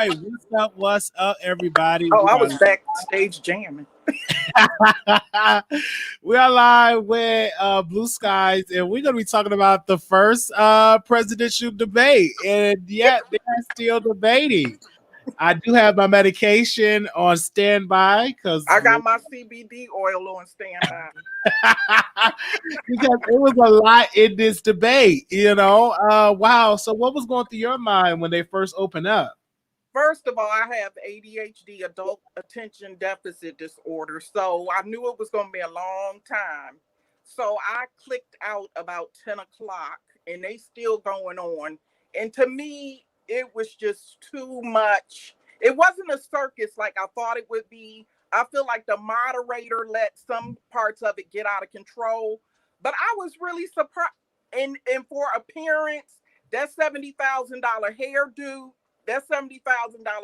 right, what's up, everybody? Oh, I was backstage jamming. We are live with Blue Skies, and we're going to be talking about the first presidential debate. And yet, they're still debating. I do have my medication on standby because I got my CBD oil on standby. because it was a lot in this debate, Wow. So, what was going through your mind when they first opened up? First of all, I have ADHD, adult attention deficit disorder, so I knew it was going to be a long time. So I clicked out about 10 o'clock, and they still going on. And to me, it was just too much. It wasn't a circus like I thought it would be. I feel like the moderator let some parts of it get out of control. But I was really surprised. And for appearance, that $70,000 hairdo, that $70,000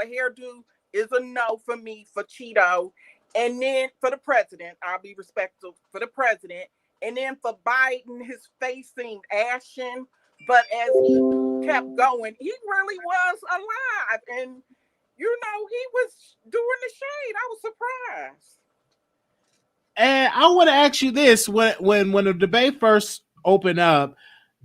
hairdo is a no for me for Cheeto. And then for the president, I'll be respectful for the president. And then for Biden, his face seemed ashen. But as he kept going, he really was alive. And, he was doing the shade. I was surprised. And I want to ask you this: when the debate first opened up,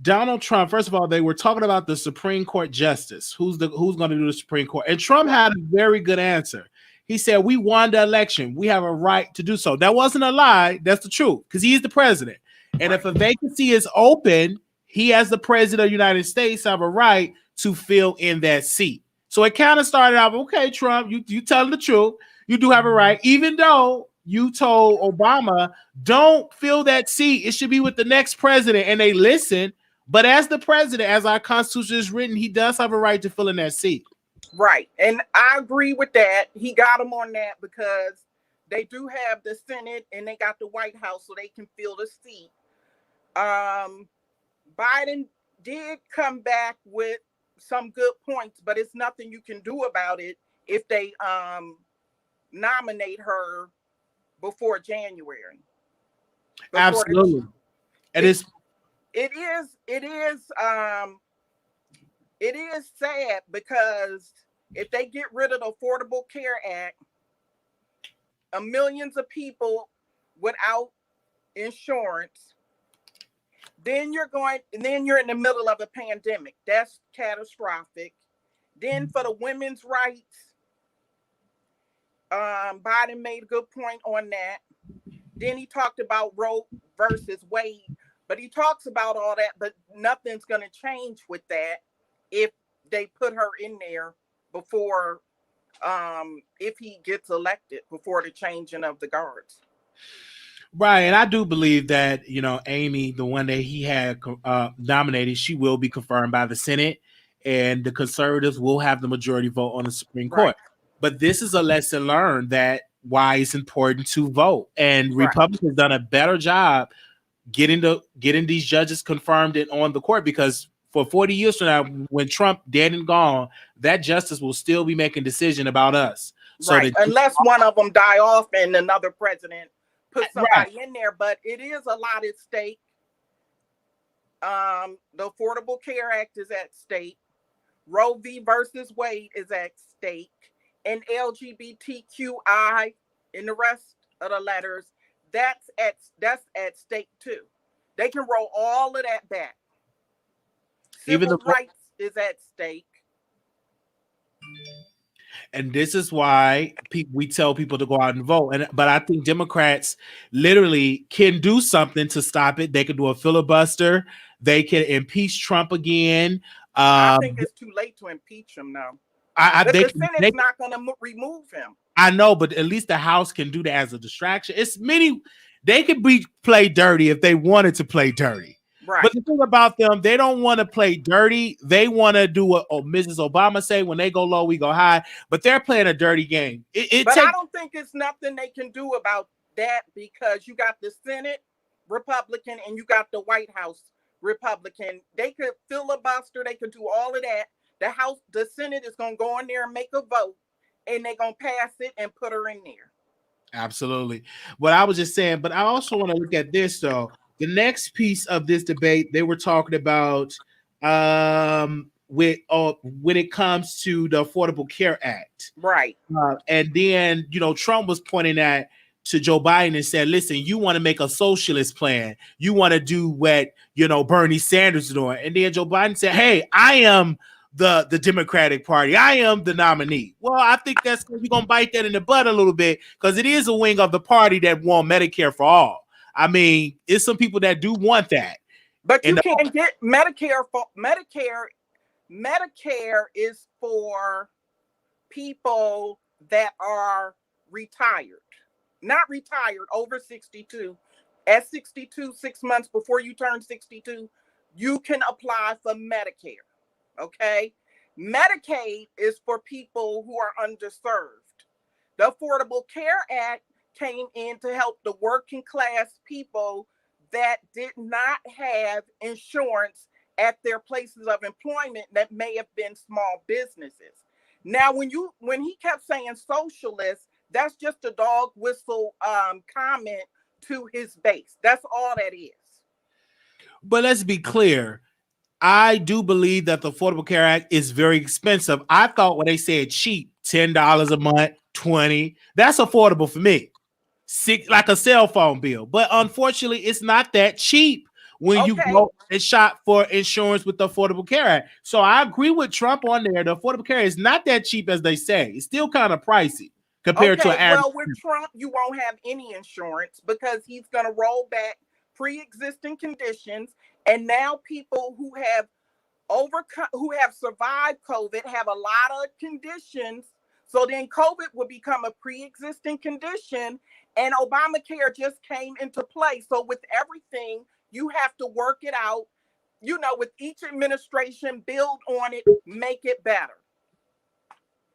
Donald Trump, first of all, they were talking about the Supreme Court justice. Who's going to do the Supreme Court? And Trump had a very good answer. He said, "We won the election. We have a right to do so." That wasn't a lie. That's the truth because he's the president. And if a vacancy is open, he, as the president of the United States, have a right to fill in that seat. So it kind of started out, okay, Trump, you telling the truth. You do have a right, even though you told Obama, don't fill that seat. It should be with the next president. And they listen. But as the president, as our Constitution is written, he does have a right to fill in that seat. Right. And I agree with that. He got him on that because they do have the Senate and they got the White House so they can fill the seat. Biden did come back with some good points, but it's nothing you can do about it if they nominate her before January. Absolutely. It is sad because if they get rid of the Affordable Care Act, millions of people without insurance, then you're in the middle of a pandemic. That's catastrophic. Then for the women's rights, Biden made a good point on that. Then he talked about Roe versus Wade, but he talks about all that, but nothing's going to change with that if they put her in there before, if he gets elected, before the changing of the guards. Right, and I do believe that, Amy, the one that he had nominated, she will be confirmed by the Senate, and the conservatives will have the majority vote on the Supreme Court. But this is a lesson learned that why it's important to vote. And Republicans done a better job getting these judges confirmed and on the court, because for 40 years from now, when Trump dead and gone, that justice will still be making decision about us. So unless one of them die off and another president put somebody in there, but it is a lot at stake. The Affordable Care Act is at stake. Roe v. versus Wade is at stake. And LGBTQI and the rest of the letters, that's at stake too. They can roll all of that back. Civil rights is at stake. And this is why we tell people to go out and vote. But I think Democrats literally can do something to stop it. They can do a filibuster. They can impeach Trump again. I think it's too late to impeach him now. The Senate's not going to remove him. I know, but at least the House can do that as a distraction. They could play dirty if they wanted to play dirty. Right. But the thing about them, they don't want to play dirty. They want to do what Mrs. Obama say: when they go low, we go high. But they're playing a dirty game. I don't think it's nothing they can do about that, because you got the Senate Republican and you got the White House Republican. They could filibuster. They could do all of that. The Senate is going to go in there and make a vote, and they're going to pass it and put her in there. Absolutely. What I was just saying, but I also want to look at this, though. The next piece of this debate, they were talking about when it comes to the Affordable Care Act. Right. And then, Trump was pointing that to Joe Biden and said, listen, you want to make a socialist plan. You want to do what, Bernie Sanders is doing. And then Joe Biden said, hey, I am the Democratic Party. I am the nominee. Well, I think that's you're going to bite that in the butt a little bit because it is a wing of the party that want Medicare for all. I mean, it's some people that do want that. But you can't get Medicare for Medicare. Medicare is for people that are retired, not retired, over 62. At 62, 6 months before you turn 62, you can apply for Medicare. Okay. Medicaid is for people who are underserved. The Affordable Care Act came in to help the working class people that did not have insurance at their places of employment that may have been small businesses. Now, when he kept saying socialist, that's just a dog whistle comment to his base. That's all that is. But let's be clear. I do believe that the Affordable Care Act is very expensive. I thought when they said cheap, $10 a month, $20, that's affordable for me. Like a cell phone bill. But unfortunately, it's not that cheap when you go and shop for insurance with the Affordable Care Act. So I agree with Trump on there. The Affordable Care is not that cheap as they say. It's still kind of pricey compared to an average. Well, with Trump, you won't have any insurance because he's going to roll back pre-existing conditions. And now people who have survived COVID have a lot of conditions. So then COVID will become a pre-existing condition, and Obamacare just came into play. So with everything, you have to work it out, with each administration, build on it, make it better.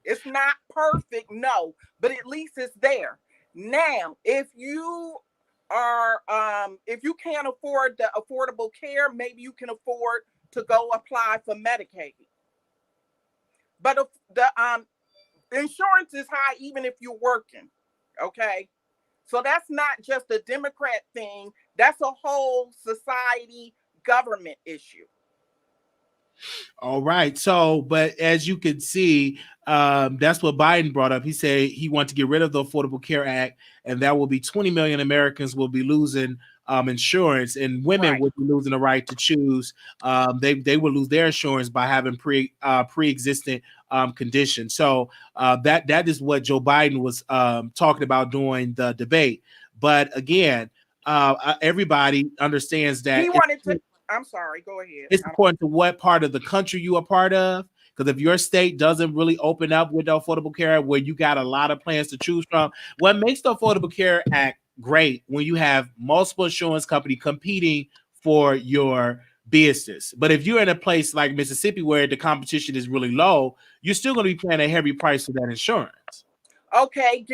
It's not perfect, no, but at least it's there. Now, if you can't afford the affordable care, maybe you can afford to go apply for Medicaid. But the insurance is high even if you're working, okay? So that's not just a Democrat thing. That's a whole society government issue. All right. So, but as you can see, that's what Biden brought up. He said he wanted to get rid of the Affordable Care Act, and that will be 20 million Americans will be losing insurance, and women would be losing the right to choose. They will lose their insurance by having pre-existing conditions. So that is what Joe Biden was talking about during the debate. But again, everybody understands that he wanted to. I'm sorry, go ahead. It's important to what part of the country you are part of. Because if your state doesn't really open up with the Affordable Care Act, where you got a lot of plans to choose from, what makes the Affordable Care Act great when you have multiple insurance companies competing for your business. But if you're in a place like Mississippi where the competition is really low, you're still going to be paying a heavy price for that insurance. Okay,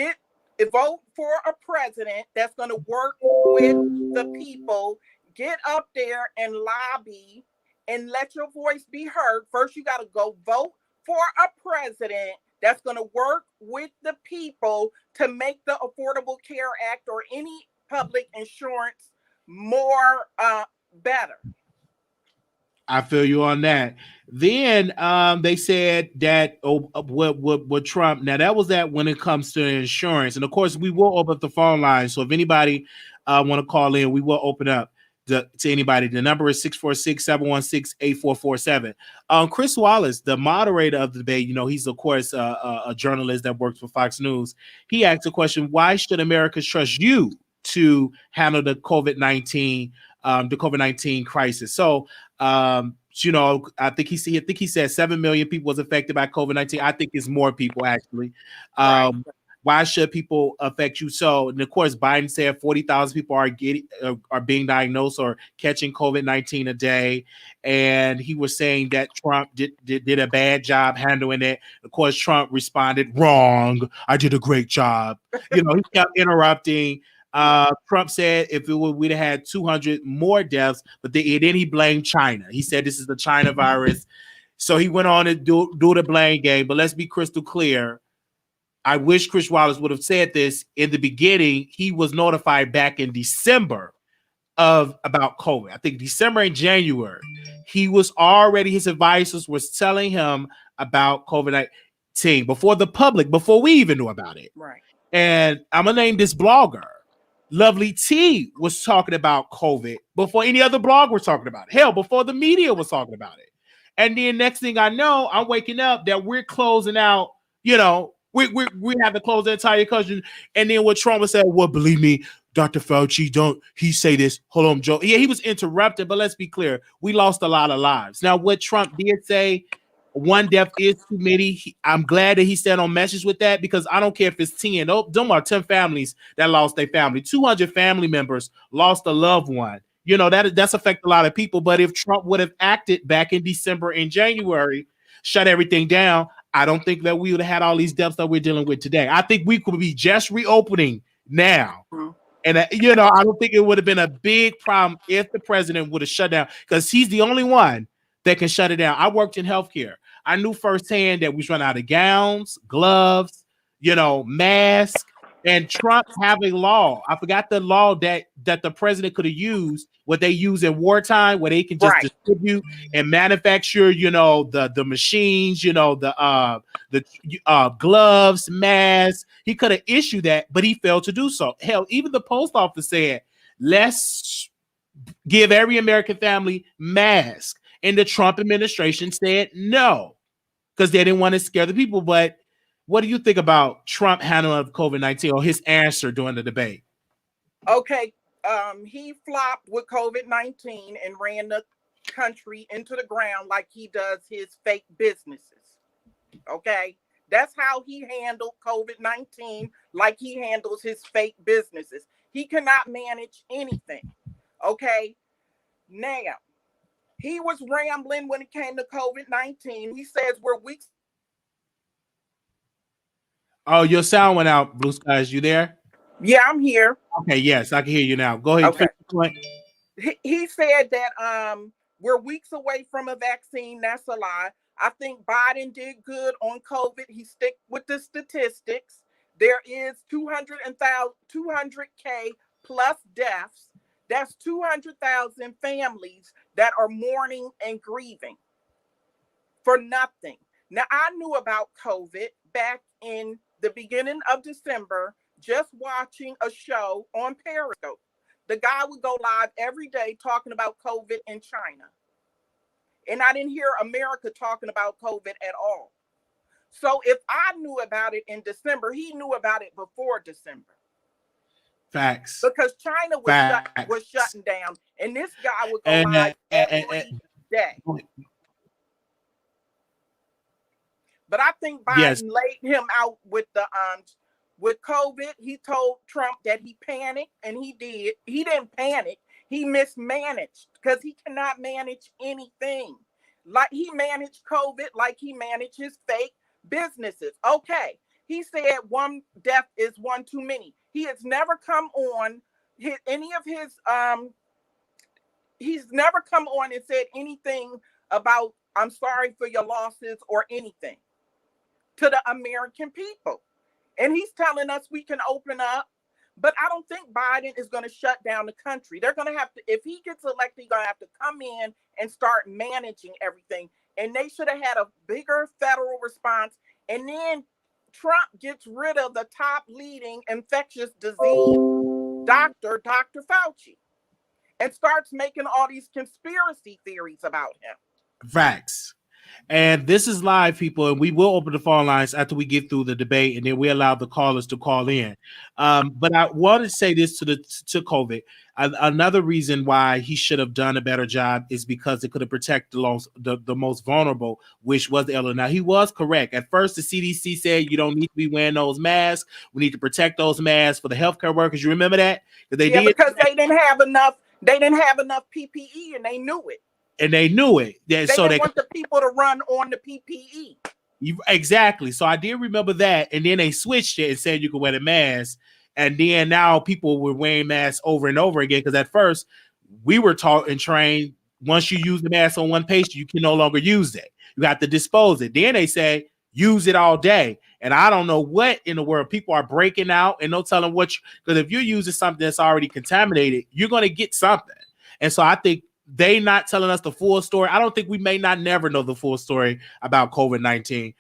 vote for a president that's going to work with the people. Get up there and lobby and let your voice be heard. First, you got to go vote for a president that's going to work with the people to make the Affordable Care Act or any public insurance more better. I feel you on that. Then they said that what Trump, now that was that when it comes to insurance. And of course, we will open up the phone line. So if anybody want to call in, we will open up to anybody. The number is 646-716-8447. Chris Wallace, the moderator of the debate, he's of course a journalist that works for Fox News. He asked a question: why should Americans trust you to handle the COVID-19 crisis? So I think he said 7 million people was affected by COVID-19. I think it's more people actually. Why should people affect you? So, and of course, Biden said 40,000 people are being diagnosed or catching COVID-19 a day, and he was saying that Trump did a bad job handling it. Of course, Trump responded, "Wrong. I did a great job." He kept interrupting. Trump said we'd have had 200 more deaths, but then he blamed China. He said this is the China virus. So he went on to do the blame game. But let's be crystal clear. I wish Chris Wallace would have said this in the beginning. He was notified back in December of about COVID. I think December and January, his advisors was telling him about COVID-19 before the public, before we even knew about it. Right. And I'm gonna name this blogger. Lovely T was talking about COVID before any other blog was talking about it. Hell, before the media was talking about it. And then next thing I know, I'm waking up that we're closing out, we have to close the entire country. And then what Trump said, well, believe me, Dr. Fauci, don't he say this? Hold on, Joe. Yeah, he was interrupted, but let's be clear. We lost a lot of lives. Now, what Trump did say, one death is too many. I'm glad that he stayed on message with that, because I don't care if it's 10. Them are 10 families that lost their family. 200 family members lost a loved one. That's affected a lot of people. But if Trump would have acted back in December and January, shut everything down, I don't think that we would have had all these deaths that we're dealing with today. I think we could be just reopening now. Mm-hmm. And, I don't think it would have been a big problem if the president would have shut down, because he's the only one that can shut it down. I worked in healthcare. I knew firsthand that we was running out of gowns, gloves, masks, and Trump have a law. I forgot the law that the president could have used, what they use in wartime, where they can just distribute and manufacture, the machines, the gloves, masks. He could have issued that, but he failed to do so. Hell, even the post office said, let's give every American family masks. And the Trump administration said no, because they didn't want to scare the people. But what do you think about Trump handling of COVID-19, or his answer during the debate? Okay, he flopped with COVID-19 and ran the country into the ground like he does his fake businesses. Okay, that's how he handled COVID-19, like he handles his fake businesses. He cannot manage anything. Okay, now, he was rambling when it came to COVID-19. He says we're weeks. Oh, your sound went out, Blue Skies. You there? Yeah, I'm here. Okay, yes, I can hear you now. Go ahead. Okay. He said that we're weeks away from a vaccine. That's a lie. I think Biden did good on COVID. He stick with the statistics. There is 200K plus deaths. That's 200,000 families that are mourning and grieving for nothing. Now, I knew about COVID back in the beginning of December, just watching a show on Periscope. The guy would go live every day talking about COVID in China. And I didn't hear America talking about COVID at all. So if I knew about it in December, he knew about it before December. Facts. Because China was shutting down, and this guy would go live every day. But I think Biden laid him out with with COVID. He told Trump that he panicked, and he did. He didn't panic. He mismanaged, because he cannot manage anything. Like he managed COVID, like he managed his fake businesses. Okay. He said one death is one too many. He has never come on he's never come on and said anything about, I'm sorry for your losses or anything to the American people. And he's telling us we can open up, but I don't think Biden is going to shut down the country. They're going to have to, if he gets elected, he's going to have to come in and start managing everything. And they should have had a bigger federal response. And then Trump gets rid of the top leading infectious disease doctor, Dr. Fauci, and starts making all these conspiracy theories about him. Facts. And this is live, people, and we will open the phone lines after we get through the debate, and then we allow the callers to call in. But I want to say this to COVID. Another reason why he should have done a better job is because it could have protected the most vulnerable, which was the elderly. Now, he was correct. At first, the CDC said you don't need to be wearing those masks. We need to protect those masks for the healthcare workers. You remember that? Because they didn't have enough PPE, and they knew it. They didn't want the people to run on the PPE. Exactly. So I did remember that. And then they switched it and said you could wear the mask. And then now people were wearing masks over and over again. Because at first we were taught and trained, once you use the mask on one patient, you can no longer use it. You have to dispose it. Then they say use it all day. And I don't know what in the world people are breaking out and no telling what, because if you're using something that's already contaminated, you're going to get something. And so I think they not telling us the full story. I don't think we may not never know the full story about COVID-19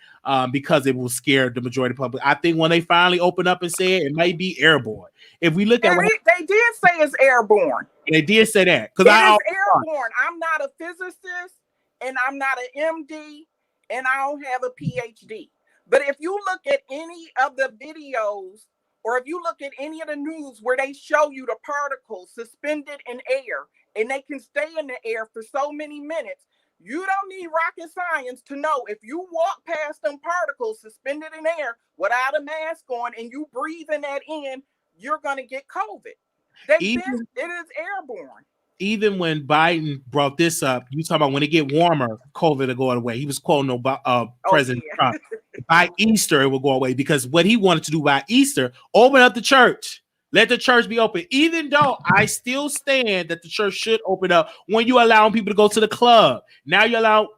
because it will scare the majority of the public. I think when they finally open up and say it may be airborne. If we look at what they did say it's airborne. They did say that. It is airborne. I'm not a physicist and I'm not an MD and I don't have a PhD. But if you look at any of the videos or if you look at any of the news where they show you the particles suspended in air and they can stay in the air for so many minutes, you don't need rocket science to know if you walk past them particles suspended in air without a mask on and you breathing that in, you're going to get COVID. It is airborne. Even when Biden brought this up, you talk about when it get warmer, COVID will go away. He was quoting President Trump. By Easter, it will go away because what he wanted to do by Easter, open up the church. Let the church be open. Even though I still stand that the church should open up when you allow people to go to the club. Now you allow,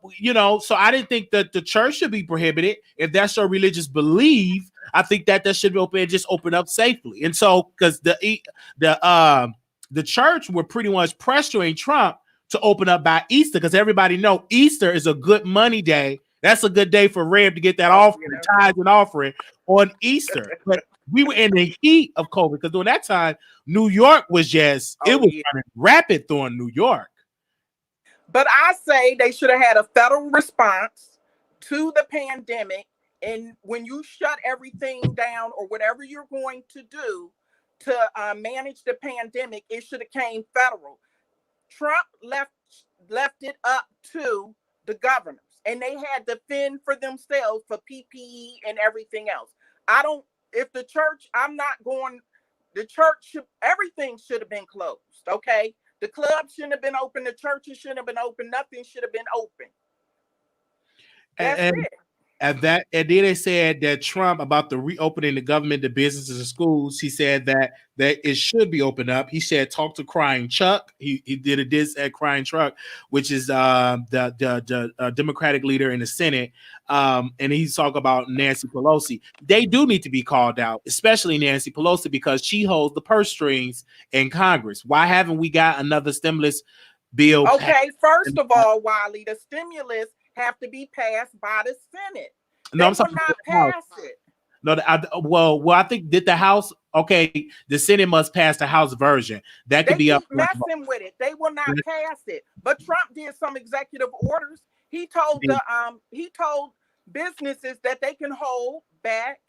so I didn't think that the church should be prohibited. If that's your religious belief, I think that should be open and just open up safely. And so, because the church were pretty much pressuring Trump to open up by Easter because everybody know Easter is a good money day. That's a good day for Reb to get that offering, tithes and offering on Easter. But we were in the heat of COVID because during that time, New York was just, it was running rapid through New York. But I say they should have had a federal response to the pandemic. And when you shut everything down or whatever you're going to do to manage the pandemic, it should have came federal. Trump left it up to the governors, and they had to fend for themselves for PPE and everything else. The church, everything should have been closed, okay? The club shouldn't have been open, the churches shouldn't have been open, nothing should have been open. That's it. And then they said that Trump, about the reopening the government, the businesses, and schools, he said that it should be opened up. He said, talk to Crying Chuck. He did a diss at Crying Chuck, which is the Democratic leader in the Senate. And he's talking about Nancy Pelosi. They do need to be called out, especially Nancy Pelosi, because she holds the purse strings in Congress. Why haven't we got another stimulus bill? Okay, first of all, Wiley, the stimulus have to be passed by the Senate. No, they will not pass it. No, I think did the House? Okay, the Senate must pass the House version. That could be up. Messing with it. They will not pass it. But Trump did some executive orders. He told businesses that they can hold back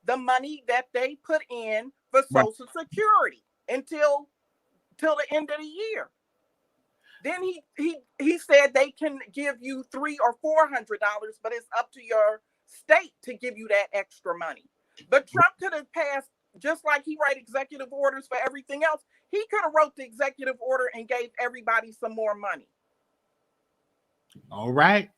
the money that they put in for Social Security until the end of the year. Then he said they can give you $300 or $400, but it's up to your state to give you that extra money. But Trump could have passed, just like he write executive orders for everything else, he could have wrote the executive order and gave everybody some more money. All right.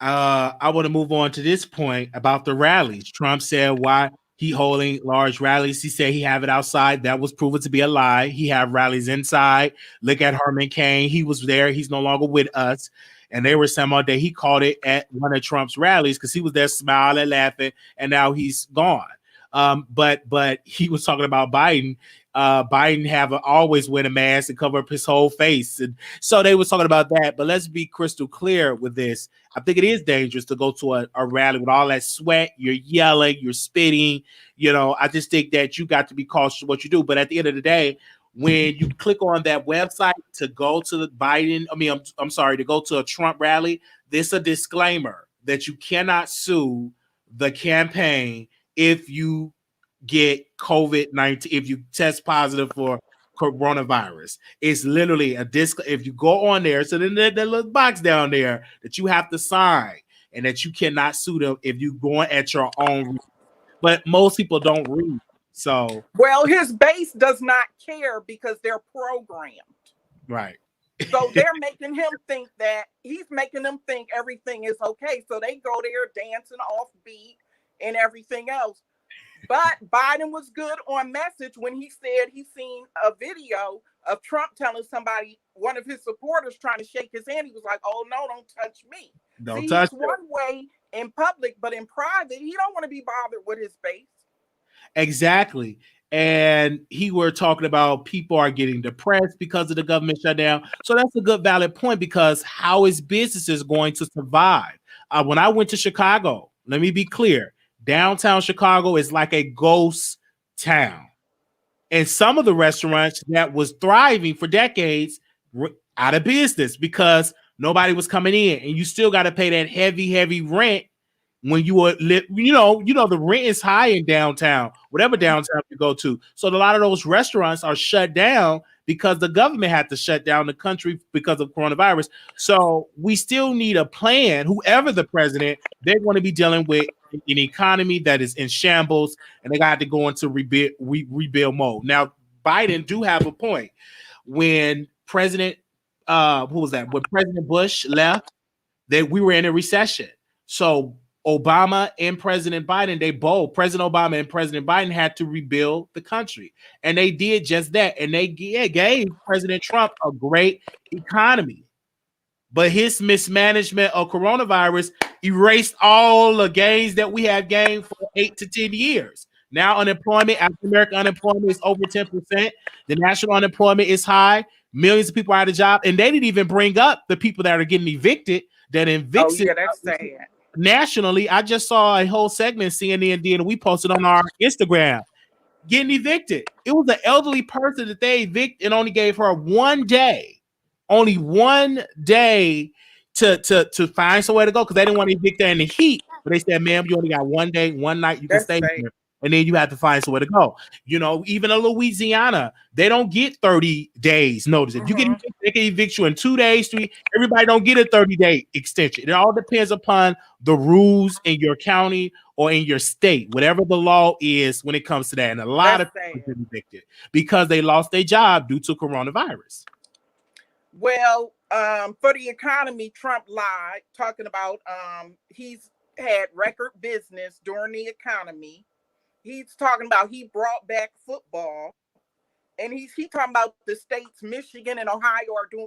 I want to move on to this point about the rallies. Trump said why he holding large rallies. He said he have it outside. That was proven to be a lie. He have rallies inside. Look at Herman Cain. He was there. He's no longer with us. And they were saying all day he called it at one of Trump's rallies because he was there smiling, laughing, and now he's gone. But he was talking about Biden. Biden always wear a mask and cover up his whole face. And so they were talking about that. But let's be crystal clear with this. I think it is dangerous to go to a rally with all that sweat. You're yelling, you're spitting. I just think that you got to be cautious of what you do. But at the end of the day, when you click on that website to go to the to go to a Trump rally, there's a disclaimer that you cannot sue the campaign if you get COVID-19, if you test positive for coronavirus. It's literally a if you go on there, so then that little box down there that you have to sign and that you cannot sue them if you going at your own. But most people don't read. So his base does not care because they're programmed. Right. So they're making him think that he's making them think everything is okay. So they go there dancing off beat and everything else. But Biden was good on message when he said he seen a video of Trump telling somebody, one of his supporters trying to shake his hand. He was like, oh, no, don't touch me. Don't touch one way in public, but in private, he don't want to be bothered with his face. Exactly. And he were talking about people are getting depressed because of the government shutdown. So that's a good valid point, because how is businesses going to survive? When I went to Chicago, let me be clear, downtown Chicago is like a ghost town. And some of the restaurants that was thriving for decades were out of business because nobody was coming in, and you still got to pay that heavy rent when you were the rent is high in downtown, whatever downtown you go to. So a lot of those restaurants are shut down because the government had to shut down the country because of coronavirus. So we still need a plan. Whoever the president, they're going to be dealing with an economy that is in shambles, and they got to go into rebuild mode. Now, Biden do have a point. When President when President Bush left, we were in a recession. So Obama and President Biden, President Obama and President Biden had to rebuild the country. And they did just that. And they gave President Trump a great economy. But his mismanagement of coronavirus erased all the gains that we have gained for 8 to 10 years. Now unemployment, African American unemployment is over 10%. The national unemployment is high. Millions of people are out of job. And they didn't even bring up the people that are getting evicted. That evicted. Oh, yeah, that's sad. Nationally, I just saw a whole segment CNN did, and we posted on our Instagram, getting evicted. It was an elderly person that they evicted and only gave her only one day to find somewhere to go, because they didn't want to evict her in the heat. But they said, ma'am, you only got one day, one night you can stay here. And then you have to find somewhere to go. Even in Louisiana, they don't get 30 days notice. If you get evicted, they can evict you in 2 days, 3. Everybody don't get a 30-day extension. It all depends upon the rules in your county or in your state, whatever the law is when it comes to that. And a lot of people get evicted because they lost their job due to coronavirus. Well, for the economy, Trump lied, talking about he's had record business during the economy. He's talking about he brought back football, and he's talking about the states Michigan and Ohio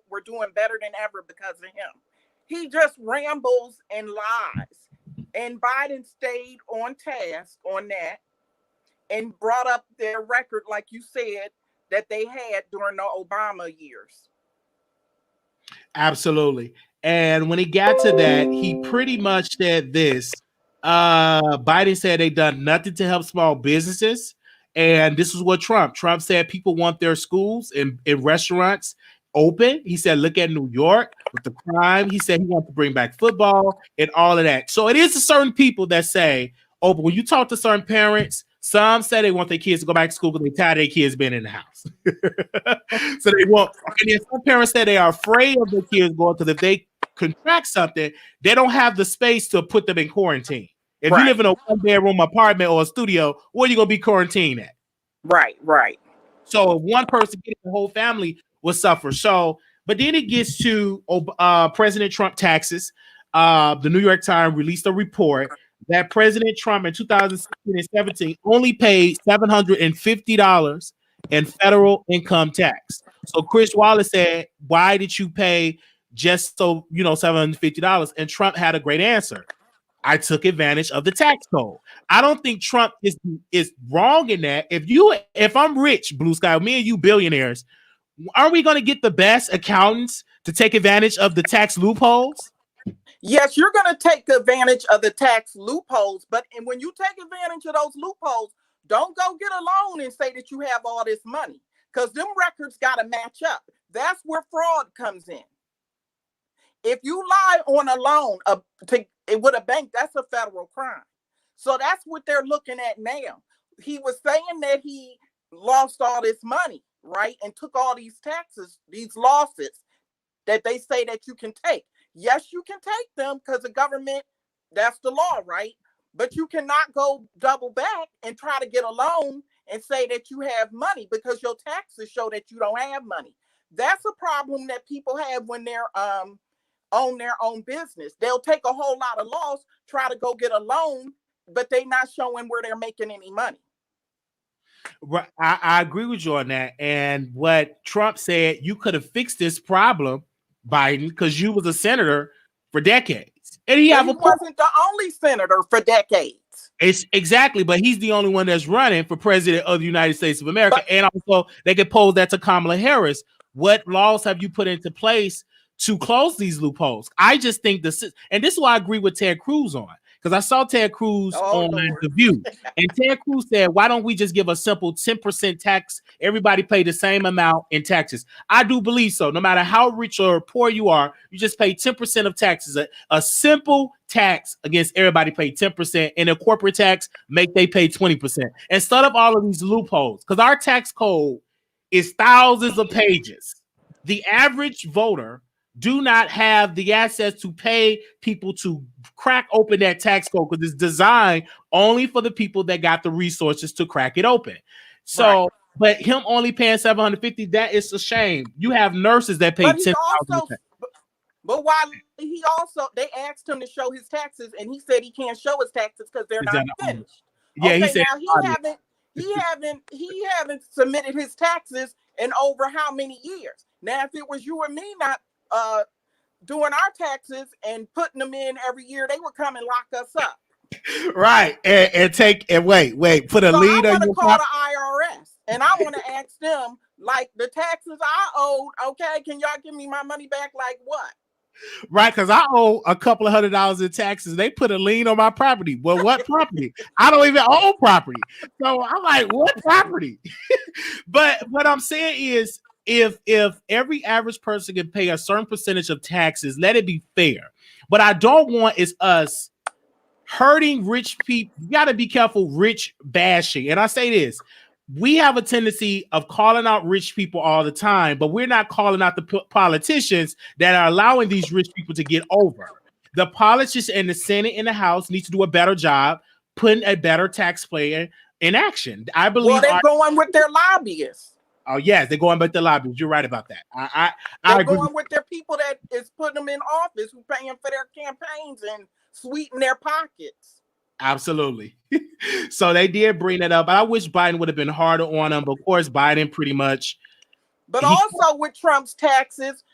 were doing better than ever because of him. He just rambles and lies, and Biden stayed on task on that and brought up their record, like you said, that they had during the Obama years. Absolutely. And when he got to that, he pretty much said this. Biden said they've done nothing to help small businesses. And this is what Trump said people want their schools and restaurants open. He said, look at New York with the crime. He said he wants to bring back football and all of that. So it is a certain people that say, but when you talk to certain parents, some say they want their kids to go back to school because they're tired of their kids being in the house. So they want, and then some parents say they are afraid of their kids going, because if they contract something, they don't have the space to put them in quarantine. If you live in a one-bedroom apartment or a studio, where are you going to be quarantined at? Right. So if one person gets, the whole family will suffer. So, but then it gets to President Trump taxes. The New York Times released a report that President Trump in 2016 and 17 only paid $750 in federal income tax. So Chris Wallace said, why did you pay just $750? And Trump had a great answer. I took advantage of the tax code. I don't think Trump is wrong in that. If I'm rich, Blue Sky, me and you billionaires, are we going to get the best accountants to take advantage of the tax loopholes? Yes, you're going to take advantage of the tax loopholes, but when you take advantage of those loopholes, don't go get a loan and say that you have all this money, because them records got to match up. That's where fraud comes in. If you lie on a loan with a bank, that's a federal crime. So that's what they're looking at now. He was saying that he lost all this money, right? And took all these taxes, these losses that they say that you can take. Yes, you can take them because the government, that's the law, right? But you cannot go double back and try to get a loan and say that you have money because your taxes show that you don't have money. That's a problem that people have when they're own their own business. They'll take a whole lot of loss, try to go get a loan, but they're not showing where they're making any money. Right. I agree with you on that. And what Trump said, you could have fixed this problem, Biden, because you was a senator for decades. And he wasn't the only senator for decades. It's exactly, but he's the only one that's running for president of the United States of America. And also, they could pose that to Kamala Harris. What laws have you put into place to close these loopholes? I just think and this is why I agree with Ted Cruz on, because I saw Ted Cruz on The View, and Ted Cruz said, "Why don't we just give a simple 10% tax? Everybody pay the same amount in taxes." I do believe so. No matter how rich or poor you are, you just pay 10% of taxes. A simple tax against everybody pay 10%, and a corporate tax they pay 20%. Instead of all of these loopholes, because our tax code is thousands of pages. The average voter do not have the access to pay people to crack open that tax code, because it's designed only for the people that got the resources to crack it open. So, but him only paying $750, that is a shame. You have nurses that pay $10,000. But while they asked him to show his taxes, and he said he can't show his taxes because they're not finished. Yeah, okay, he said now he haven't submitted his taxes in over how many years? Now, if it was you and me not doing our taxes and putting them in every year, they would come and lock us up. Right, and wait, put a lien on your call the IRS, and I want to ask them, like, the taxes I owed. Okay, can y'all give me my money back? Like what? Right, because I owe a couple of $100 in taxes. They put a lien on my property. Well, what property? I don't even own property. So I'm like, what property? But what I'm saying is, if every average person can pay a certain percentage of taxes, let it be fair. What I don't want is us hurting rich people. You got to be careful, rich bashing. And I say this. We have a tendency of calling out rich people all the time, but we're not calling out the politicians that are allowing these rich people to get over. The politicians in the Senate and the House need to do a better job putting a better tax plan in action. I believe they're going with their lobbyists. Oh yes, they're going with the lobbyists. You're right about that. I agree. Going with their people that is putting them in office, who paying for their campaigns and sweeten their pockets. Absolutely. So they did bring that up. I wish Biden would have been harder on them, but of course Biden pretty much. But also with Trump's taxes,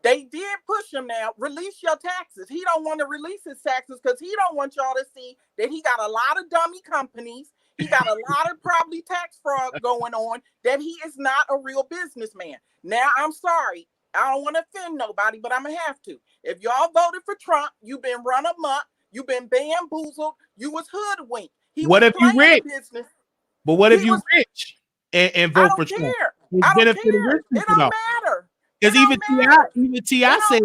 they did push him now. Release your taxes. He don't want to release his taxes because he don't want y'all to see that he got a lot of dummy companies. He got a lot of probably tax fraud going on, that he is not a real businessman. Now, I'm sorry. I don't want to offend nobody, but I'm going to have to. If y'all voted for Trump, you've been run amok. You've been bamboozled. You was hoodwinked. What if you rich? But what if you rich and vote for Trump? I don't care. It don't matter. Because even T.I. said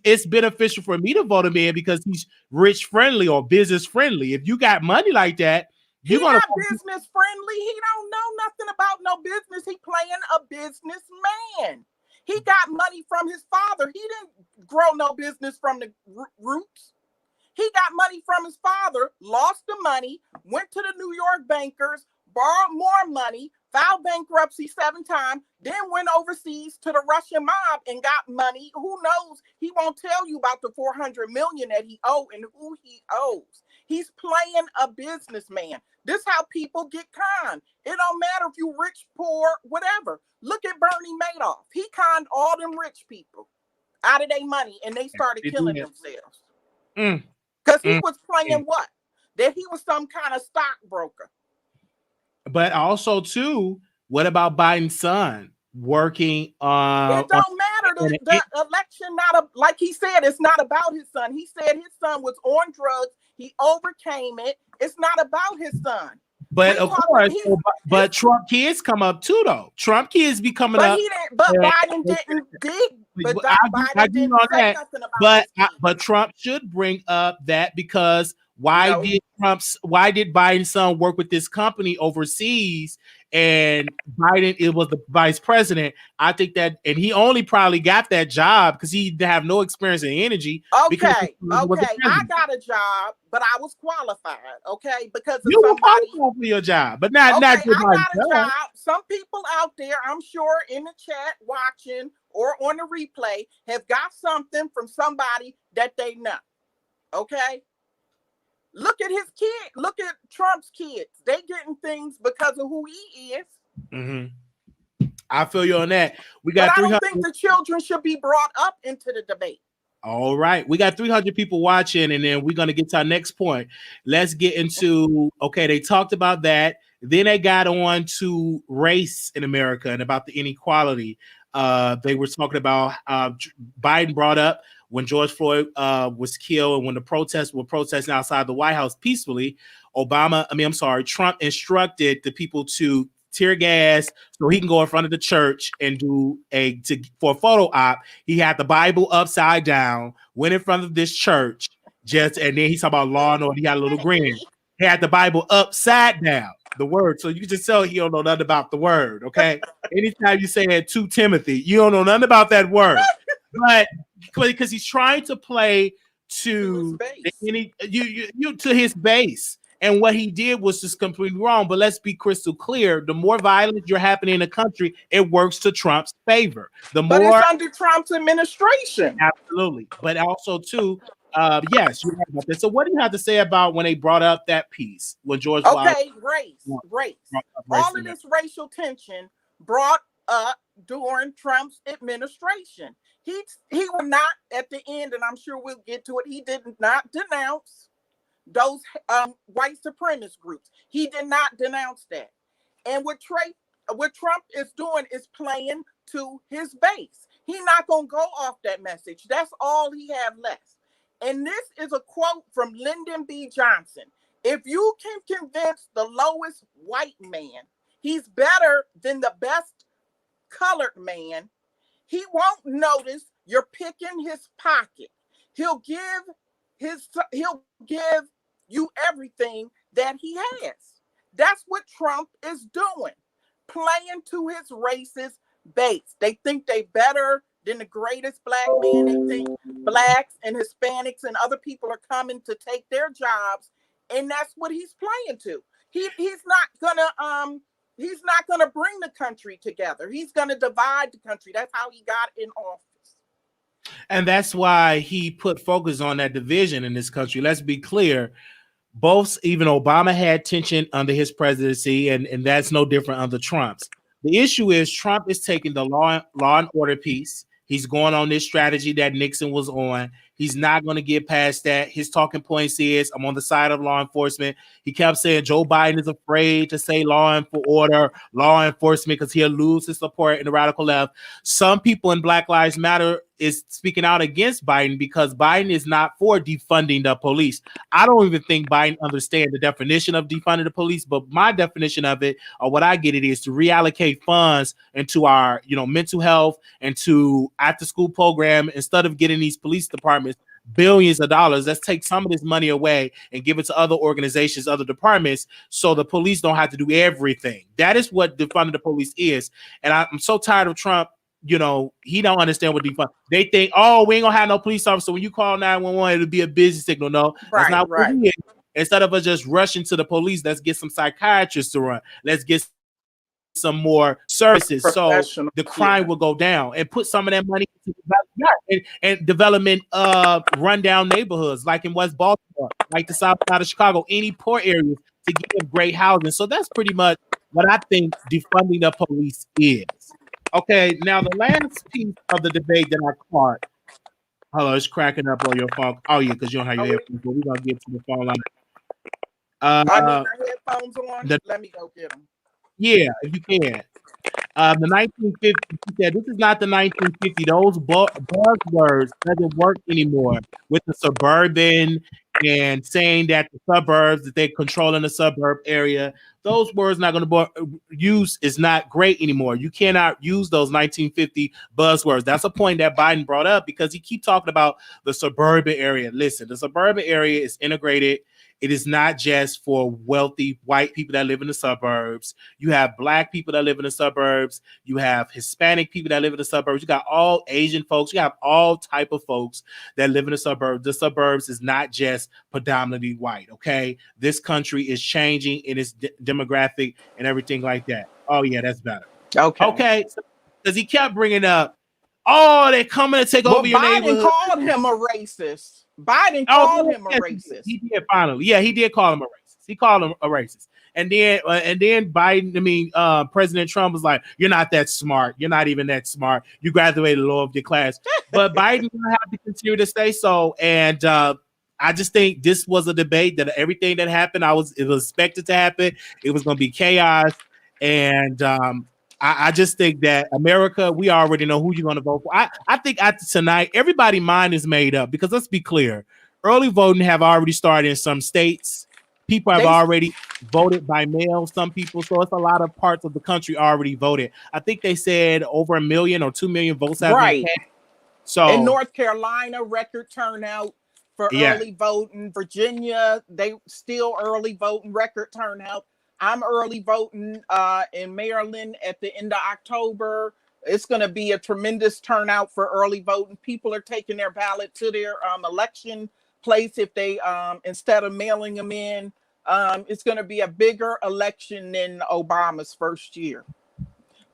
it's beneficial for me to vote him in because he's rich friendly or business friendly. If you got money like that, you're not business friendly. He don't know nothing about no business. He playing a businessman. He got money from his father. He didn't grow no business from the roots. He got money from his father, lost the money, went to the New York bankers, borrowed more money, filed bankruptcy 7 times, then went overseas to the Russian mob and got money. Who knows? He won't tell you about the $400 million that he owed and who he owes. He's playing a businessman. This is how people get conned. It don't matter if you rich, poor, whatever. Look at Bernie Madoff. He conned all them rich people out of their money, and they started killing themselves. Because he was playing what? That he was some kind of stockbroker. But also, too, what about Biden's son working? It don't matter. The election, like he said, it's not about his son. He said his son was on drugs. He overcame it. It's not about his son. But of course, but Trump kids come up too, though. Trump kids be coming up. Biden didn't dig. I do know that. But Trump should bring up that, because why did Biden's son work with this company overseas and Biden was the vice president? I think that, and he only probably got that job because he didn't have no experience in energy. Okay. I got a job, but I was qualified. Okay, because you were qualified for your job, but not I got a job. Some people out there, I'm sure, in the chat watching or on the replay, have got something from somebody that they know. Okay. Look at his kid. Look at Trump's kids. They getting things because of who he is. Mm-hmm. I feel you on that. We got. But I don't think the children should be brought up into the debate. All right. We got 300 people watching, and then we're going to get to our next point. Let's get into, okay, they talked about that. Then they got on to race in America and about the inequality. They were talking about Biden brought up when George Floyd was killed and when the protests were protesting outside the White House peacefully. Trump instructed the people to tear gas so he can go in front of the church and do for a photo op. He had the Bible upside down, went in front of this church, and then he's talking about law and order. He had a little grin. He had the Bible upside down, the word. So you can just tell he don't know nothing about the word. Okay. Anytime you say it to Timothy, you don't know nothing about that word. But because he's trying to play to his base. And what he did was just completely wrong. But let's be crystal clear. The more violence you're happening in the country, it works to Trump's favor. But it's under Trump's administration. Absolutely. But also, too, yes, you're right about this. So what do you have to say about when they brought up that piece when George Wiley, race. All of this racial tension brought up during Trump's administration. He was not at the end, and I'm sure we'll get to it. He did not denounce those white supremacist groups. He did not denounce that. And what Trump is doing is playing to his base. He's not going to go off that message. That's all he have left. And this is a quote from Lyndon B. Johnson. If you can convince the lowest white man he's better than the best colored man, he won't notice you're picking his pocket. He'll give you everything that he has. That's what Trump is doing, playing to his racist base. They think they better than the greatest black man. They think blacks and Hispanics and other people are coming to take their jobs, and that's what he's playing to. He's not gonna bring the country together. He's gonna divide the country. That's how he got in office. And that's why he put focus on that division in this country. Let's be clear. Even Obama had tension under his presidency, and that's no different under Trump's. The issue is Trump is taking the law and order piece. He's going on this strategy that Nixon was on. He's not going to get past that. His talking points is, I'm on the side of law enforcement. He kept saying Joe Biden is afraid to say law enforcement because he'll lose his support in the radical left. Some people in Black Lives Matter is speaking out against Biden because Biden is not for defunding the police. I don't even think Biden understands the definition of defunding the police, but my definition of it, or what I get it, is to reallocate funds into our, mental health and to after-school program instead of getting these police departments billions of dollars. Let's take some of this money away and give it to other organizations, other departments, so the police don't have to do everything. That is what defunding the police is. And I'm so tired of Trump. He don't understand what defund. They think, we ain't gonna have no police officer. When you call 911, it'll be a busy signal. No, that's not what it is. Instead of us just rushing to the police, let's get some psychiatrists to run. Let's get some more services so the crime will go down, and put some of that money into and development rundown neighborhoods like in West Baltimore, like the south side of Chicago, any poor areas, to give great housing. So that's pretty much what I think defunding the police is. Okay, now the last piece of the debate that I caught. Hello, it's cracking up on your phone. Oh yeah, because you don't have your headphones. But we're gonna get to the phone line. I need my headphones on. Let me go get them. Yeah, if you can. The 1950s, he said, this is not the 1950s. Those buzzwords doesn't work anymore with the suburban and saying that the suburbs, that they're controlling the suburb area. Those words not going to use is not great anymore. You cannot use those 1950 buzzwords. That's a point that Biden brought up because he keeps talking about the suburban area. Listen, the suburban area is integrated. It is not just for wealthy white people that live in the suburbs. You have black people that live in the suburbs. You have Hispanic people that live in the suburbs. You got all Asian folks. You have all type of folks that live in the suburbs. The suburbs is not just predominantly white, okay? This country is changing in its demographic and everything like that. Oh, yeah, that's better. Okay, because he kept bringing up, they're coming to take over your neighborhood. Biden called him a racist. He did finally. Yeah, he did call him a racist. He called him a racist. And then Biden, President Trump was like, "You're not that smart. You're not even that smart. You graduated low of your class." But Biden will have to continue to say so. And I just think this was a debate that everything that happened, it was expected to happen. It was going to be chaos. And I just think that America, we already know who you're going to vote for. I think after tonight, everybody's mind is made up because let's be clear. Early voting have already started in some states. People have already voted by mail, some people. So it's a lot of parts of the country already voted. I think they said over 1 million or 2 million votes have been cast. So in North Carolina, record turnout for early voting. Virginia, they still early voting, record turnout. I'm early voting in Maryland at the end of October. It's going to be a tremendous turnout for early voting. People are taking their ballot to their election place if they instead of mailing them in. It's going to be a bigger election than Obama's first year.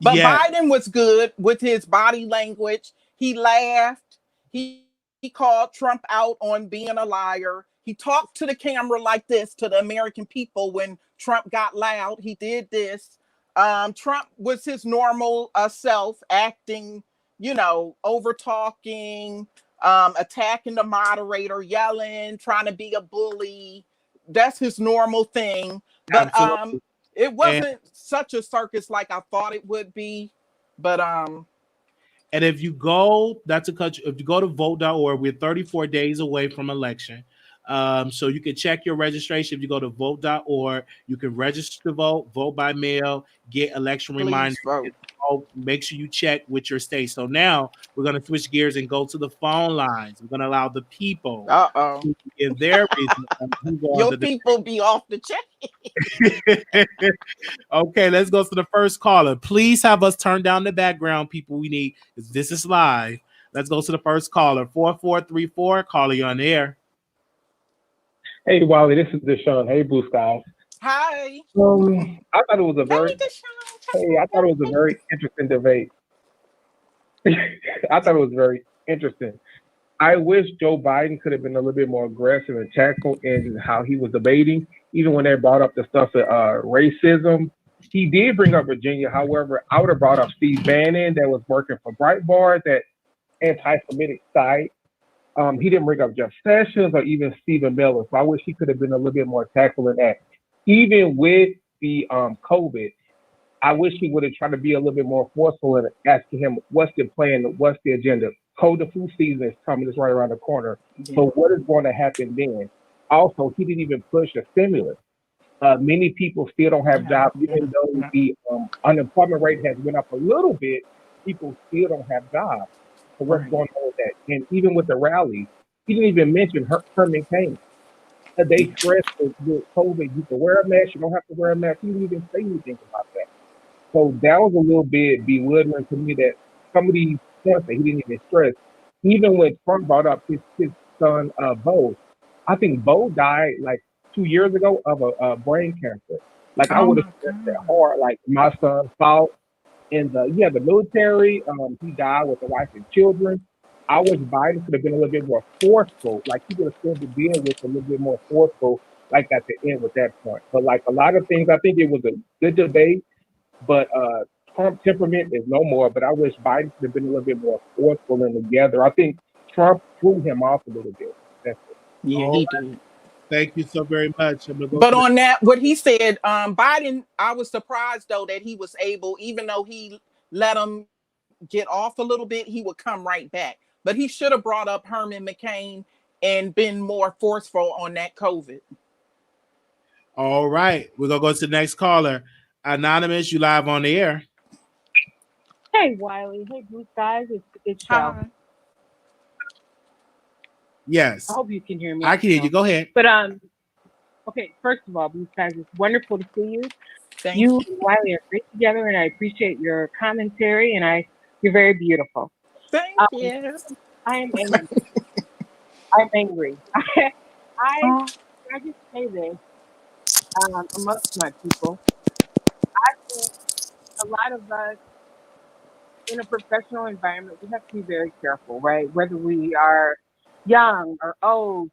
But Biden was good with his body language. He laughed. He called Trump out on being a liar. He talked to the camera like this to the American people when Trump got loud. He did this. Trump was his normal self, acting, over talking, attacking the moderator, yelling, trying to be a bully. That's his normal thing. But it wasn't such a circus like I thought it would be. But and if you go, if you go to vote.org, we're 34 days away from election. So you can check your registration. If you go to vote.org, you can register to vote by mail, get election reminders. Make sure you check with your state. So now we're going to switch gears and go to the phone lines. We're going to allow the people to give their reason. Your people be off the check. Okay, let's go to the first caller. Please have us turn down the background, people. We need, this is live. Let's go to the first caller. 4434. Caller, you on the air. Hey, Wiley, this is Deshaun. Hey, Blue Skies. Hi. I thought it was a very interesting debate. I thought it was very interesting. I wish Joe Biden could have been a little bit more aggressive and tactful in how he was debating, even when they brought up the stuff of racism. He did bring up Virginia. However, I would have brought up Steve Bannon that was working for Breitbart, that anti-Semitic site. He didn't bring up Jeff Sessions or even Stephen Miller. So I wish he could have been a little bit more tactful in that. Even with the COVID, I wish he would have tried to be a little bit more forceful in asking him, what's the plan? What's the agenda? Cold the flu season is coming. It's right around the corner. Yeah. So what is going to happen then? Also, he didn't even push a stimulus. Many people still don't have jobs, even though the unemployment rate has went up a little bit. People still don't have jobs. So what's going on with that? And even with the rally, he didn't even mention Herman Cain. They stressed with COVID, you can wear a mask, you don't have to wear a mask. He didn't even say anything about that. So that was a little bit bewildering to me that some of these points that he didn't even stress. Even when Trump brought up his son, Bo, I think Bo died like 2 years ago of a brain cancer. Like I would have stressed that hard. Like my son fought in the military. He died with a wife and children. I wish Biden could have been a little bit more forceful. Like he would have still been dealing with a little bit more forceful, like at the end with that point. But like a lot of things, I think it was a good debate. But Trump temperament is no more. But I wish Biden could have been a little bit more forceful and together. I think Trump threw him off a little bit. That's it. Yeah, he did. Thank you so very much. But on that, what he said, Biden, I was surprised though that he was able, even though he let him get off a little bit, he would come right back. But he should have brought up Herman McCain and been more forceful on that COVID. All right, we're gonna go to the next caller. Anonymous, you live on the air. Hey, Wiley. Hey, Blue Skies. It's Shal. Yes. I hope you can hear me. I can hear you. Go ahead. But okay. First of all, Blue Skies, it's wonderful to see you. Thank you. You and Wiley are great together, and I appreciate your commentary. And you're very beautiful. Thank you. I am angry. I'm angry. I just say this amongst my people. I think a lot of us in a professional environment, we have to be very careful, right? Whether we are young or old,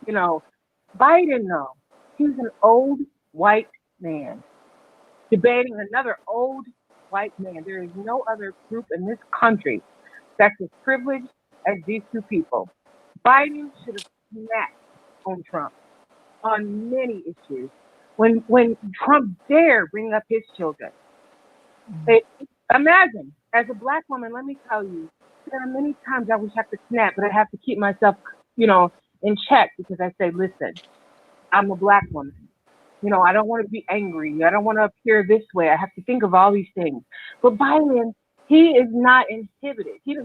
Biden, no. He's an old white man debating another old white man. There is no other group in this country that's as privileged as these two people. Biden should have snapped on Trump on many issues. When Trump dared bring up his children. Imagine, as a black woman, let me tell you, there are many times I wish I could snap, but I have to keep myself, in check because I say, listen, I'm a black woman. I don't want to be angry. I don't want to appear this way. I have to think of all these things. But Biden, he is not inhibited. He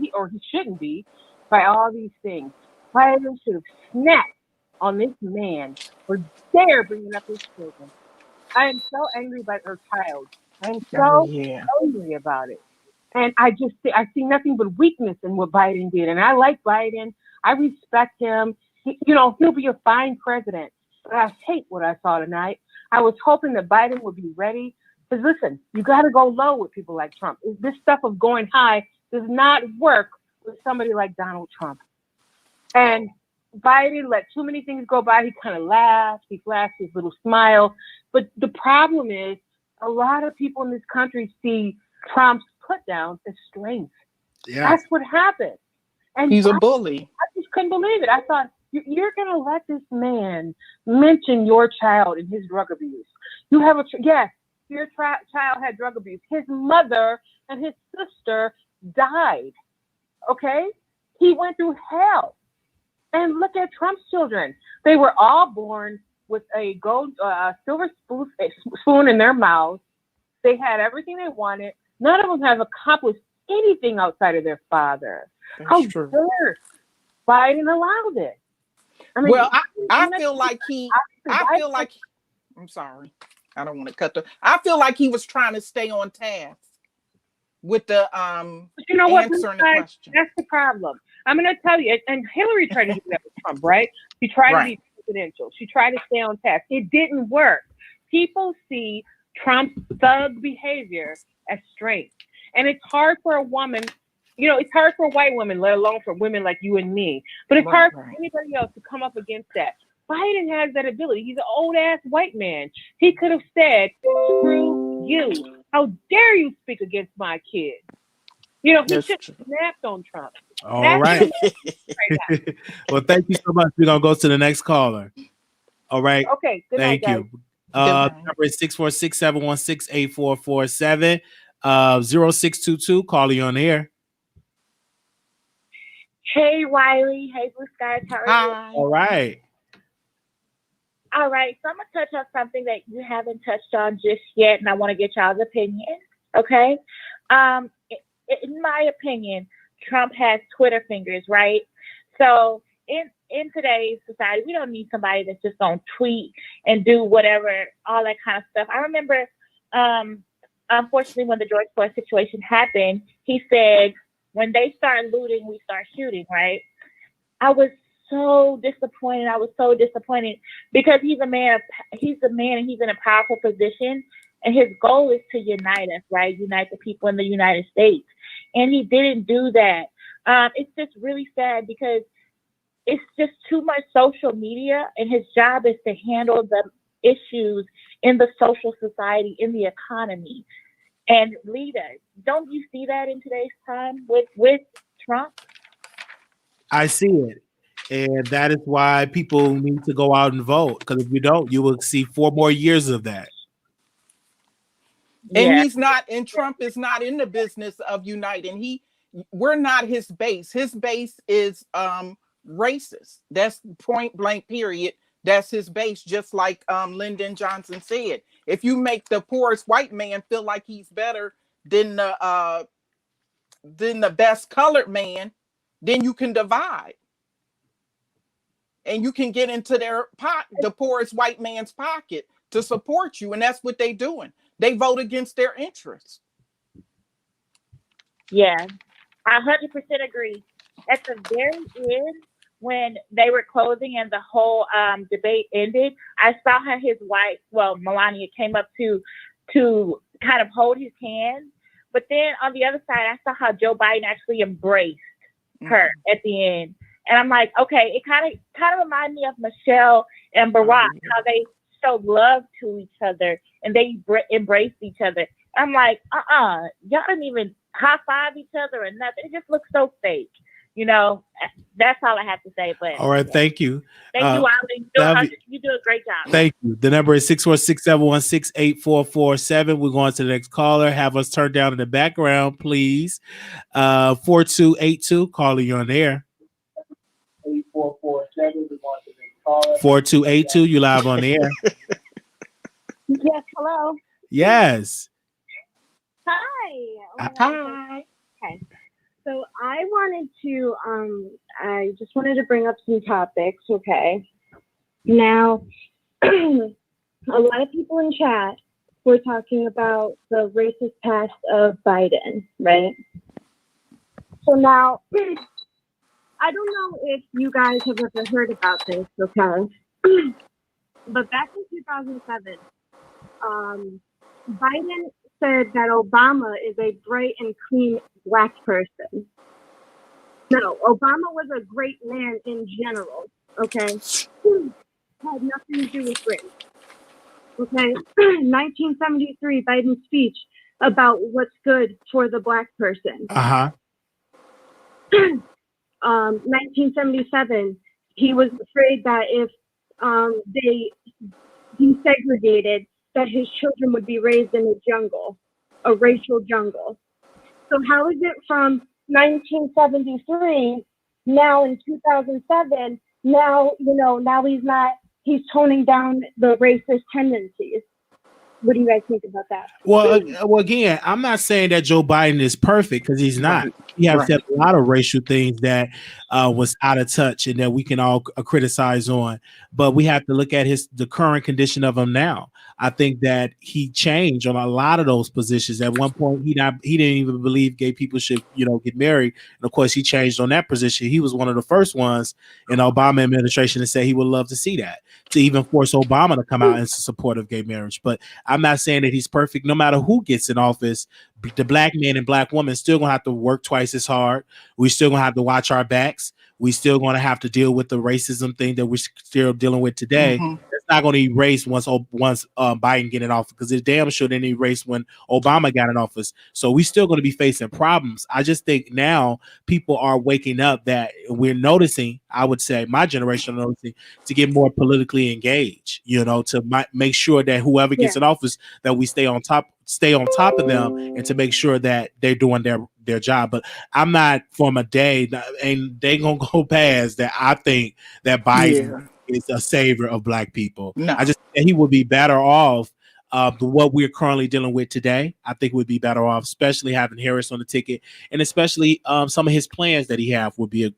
shouldn't be by all these things. Biden should have snapped on this man for dare bringing up his children. I am so angry about her child. I am so angry about it. And I see nothing but weakness in what Biden did. And I like Biden. I respect him. He'll be a fine president. But I hate what I saw tonight. I was hoping that Biden would be ready. Because listen, you got to go low with people like Trump. This stuff of going high does not work with somebody like Donald Trump. And Biden let too many things go by. He kind of laughed. He flashed his little smile. But the problem is a lot of people in this country see Trump's put down as strength. Yeah. That's what happened. And he's a bully. I just couldn't believe it. I thought, you're going to let this man mention your child and his drug abuse. You have yes, your child had drug abuse. His mother and his sister died. Okay? He went through hell. And look at Trump's children. They were all born with a silver spoon in their mouths. They had everything they wanted. None of them have accomplished anything outside of their father. How dare Biden allowed it? I feel like I'm sorry. I don't want to cut I feel like he was trying to stay on task with the but you know answering the question. That's the problem. I'm going to tell you, and Hillary tried to do that with Trump, right? She tried to be presidential. She tried to stay on task. It didn't work. People see Trump's thug behavior as strength. And it's hard for a woman, it's hard for a white woman, let alone for women like you and me. But it's hard for anybody else to come up against that. Biden has that ability. He's an old-ass white man. He could have said, screw you. How dare you speak against my kid? He should have snapped on Trump. All right. Well, thank you so much. We're going to go to the next caller. All right. Okay. Good thank night, you. Number is 646-716-8447. 0622. Call you on the air. Hey, Wiley. Hey, Blue Skies. How are you? All right. All right. So I'm going to touch on something that you haven't touched on just yet, and I want to get y'all's opinion. Okay? In my opinion, Trump has Twitter fingers, right? So in today's society, we don't need somebody that's just going to tweet and do whatever, all that kind of stuff. I remember, unfortunately, when the George Floyd situation happened, he said, when they start looting, we start shooting, right? I was so disappointed. Because he's a man and he's in a powerful position. And his goal is to unite us, right? Unite the people in the United States. And he didn't do that. It's just really sad because it's just too much social media, and his job is to handle the issues in the social society, in the economy, and lead us. Don't you see that in today's time with Trump? I see it. And that is why people need to go out and vote. Because if you don't, you will see 4 more years of that. And Trump is not in the business of uniting. We're not his base. His base is racist. That's point blank, period. That's his base, just like Lyndon Johnson said. If you make the poorest white man feel like he's better than the best colored man, then you can divide. And you can get into the poorest white man's pocket to support you. And that's what they're doing. They vote against their interests. Yeah, I 100% agree. At the very end, when they were closing and the whole debate ended, I saw how his wife, Melania, came up to kind of hold his hand. But then on the other side, I saw how Joe Biden actually embraced her at the end. And I'm like, okay, it kind of reminded me of Michelle and Barack, how they showed love to each other and they embraced each other. I'm like, y'all didn't even high five each other or nothing. It just looks so fake. You know, that's all I have to say. But all right, thank you. Thank you, Wiley. You do a great job. Thank you. The number is 646-716-8447. We're going to the next caller. Have us turn down in the background, please. 4282, caller, you're on air. 4282, you live on the air. Yes, hello. Yes. Hi. Hi. Okay. So I wanted to, I just wanted to bring up some topics, okay? Now, a lot of people in chat were talking about the racist past of Biden, right? So now, I don't know if you guys have ever heard about this, okay? But back in 2007, Biden said that Obama is a bright and clean Black person. No, Obama was a great man in general, okay? Had nothing to do with race, okay? 1973, Biden's speech about what's good for the Black person. 1977, he was afraid that if they desegregated, that his children would be raised in a jungle, a racial jungle. So how is it from 1973, now in 2007, now he's toning down the racist tendencies? What do you guys think about that? Well, again, I'm not saying that Joe Biden is perfect because he's not. He has said a lot of racial things that was out of touch and that we can all criticize on. But we have to look at the current condition of him now. I think that he changed on a lot of those positions. At one point, he didn't even believe gay people should, get married. And of course, he changed on that position. He was one of the first ones in the Obama administration to say he would love to see that, to even force Obama to come out in support of gay marriage. But I'm not saying that he's perfect. No matter who gets in office, the Black man and Black woman still gonna have to work twice as hard. We still gonna have to watch our backs. We still gonna have to deal with the racism thing that we're still dealing with today. It's not gonna erase once Biden get in office, because it damn sure didn't erase when Obama got in office. So we still gonna be facing problems. I just think now people are waking up, that we're noticing. I would say my generation are noticing to get more politically engaged. To make sure that whoever gets in office, that we stay on top of them, and to make sure that they're doing their job. But I'm not from a day, and they gonna go past that. I think that Biden is a savior of Black people. No. I just think he would be better off what we're currently dealing with today. I think we'd be better off, especially having Harris on the ticket, and especially some of his plans that he have would be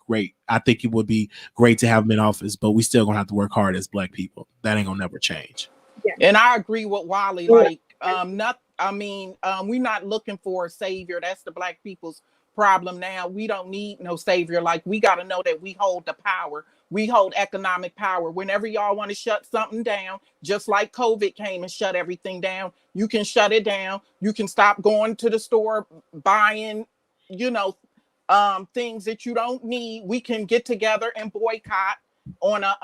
I think it would be great to have him in office, but we still gonna have to work hard as Black people. That ain't gonna never change. And I agree with Wiley. We're not looking for a savior. That's the Black people's problem now. We don't need no savior. Like, we got to know that we hold the power. We hold economic power. Whenever y'all want to shut something down, just like COVID came and shut everything down, you can shut it down. You can stop going to the store, buying, things that you don't need. We can get together and boycott on a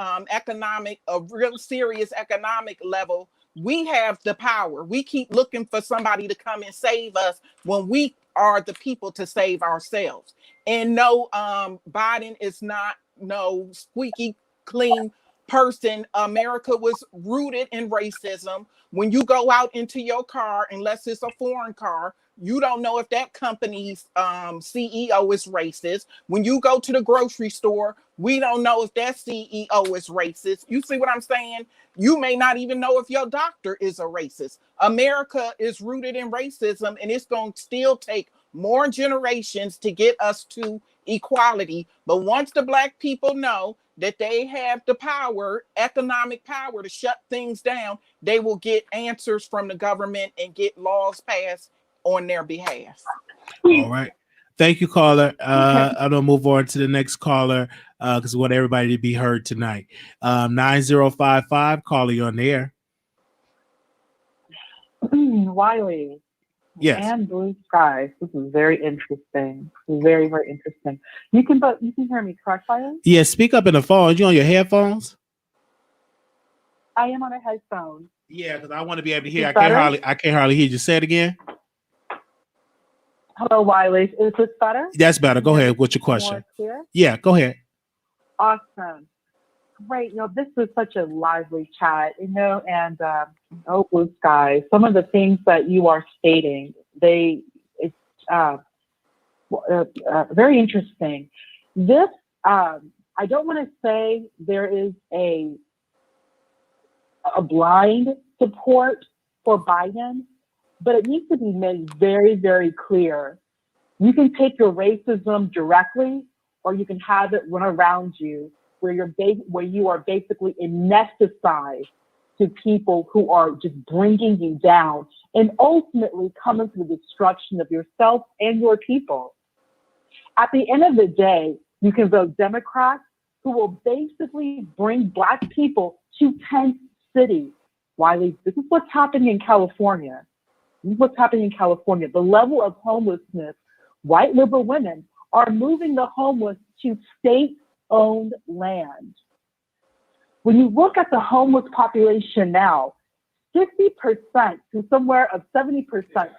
real serious economic level. We have the power. We keep looking for somebody to come and save us when we are the people to save ourselves. And no, Biden is not no squeaky clean person. America was rooted in racism. When you go out into your car, unless it's a foreign car, you don't know if that company's CEO is racist. When you go to the grocery store, we don't know if that CEO is racist. You see what I'm saying? You may not even know if your doctor is a racist. America is rooted in racism, and it's going to still take more generations to get us to equality. But once the Black people know that they have the power, economic power, to shut things down, they will get answers from the government and get laws passed on their behalf. All right. Thank you, caller. I'm gonna move on to the next caller because we want everybody to be heard tonight. 9055, caller, you're on the air. Wiley. Yes. And blue skies. This is very interesting. Very, very interesting. You can hear me, correct, Wiley? Yeah, speak up in the phone. Are you on your headphones? I am on a headphone. Yeah, because I want to be able to hear. Is this better? I can't hardly hear you. Say it again. Hello, Wiley. Is this better? That's better. Go ahead. What's your question? More clear? Yeah, go ahead. Awesome. Great. This was such a lively chat, and oh, blue sky. Some of the things that you are stating, it's very interesting. This, I don't want to say there is a blind support for Biden, but it needs to be made very, very clear. You can take your racism directly, or you can have it run around you, where you are basically anesthetized to people who are just bringing you down and ultimately coming to the destruction of yourself and your people. At the end of the day, you can vote Democrats, who will basically bring Black people to tent cities. Wiley, this is what's happening in California. This is what's happening in California. The level of homelessness, white liberal women are moving the homeless to state-owned land. When you look at the homeless population now, 50% to somewhere of 70%,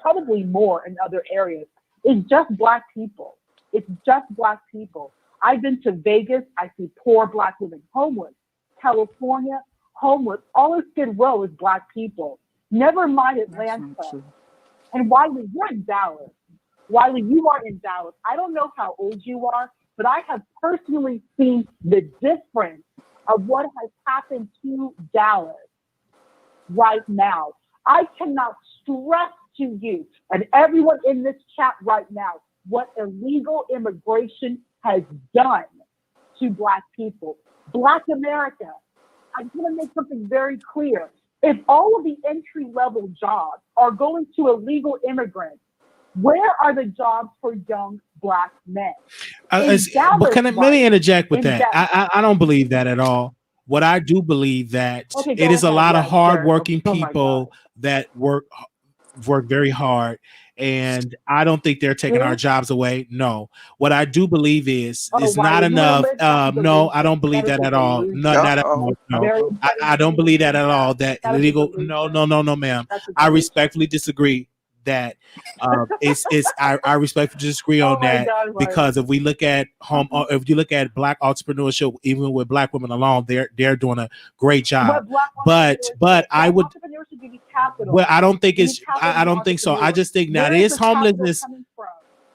probably more in other areas, is just Black people. It's just Black people. I've been to Vegas. I see poor Black women homeless. California, homeless. All of Skid Row is Black people. Never mind Atlanta. And Wiley, you're in Dallas. Wiley, you are in Dallas. I don't know how old you are, but I have personally seen the difference of what has happened to Dallas right now. I cannot stress to you and everyone in this chat right now what illegal immigration has done to Black people. Black America, I'm going to make something very clear. If all of the entry-level jobs are going to illegal immigrants, where are the jobs for young Black men? Let me interject with that. I don't believe that at all. What I do believe that it is a lot of hardworking people that work very hard, and I don't think they're taking our jobs away. No, what I do believe is it's not enough. No, I don't believe that at all. No, not at all. No, I don't believe that at all. That illegal. No, ma'am. I respectfully disagree. That I respectfully disagree on that, because if we look at if you look at Black entrepreneurship, even with Black women alone, they're doing a great job. But I would. Well, I don't think it's. I don't think so. I just think that it is homelessness.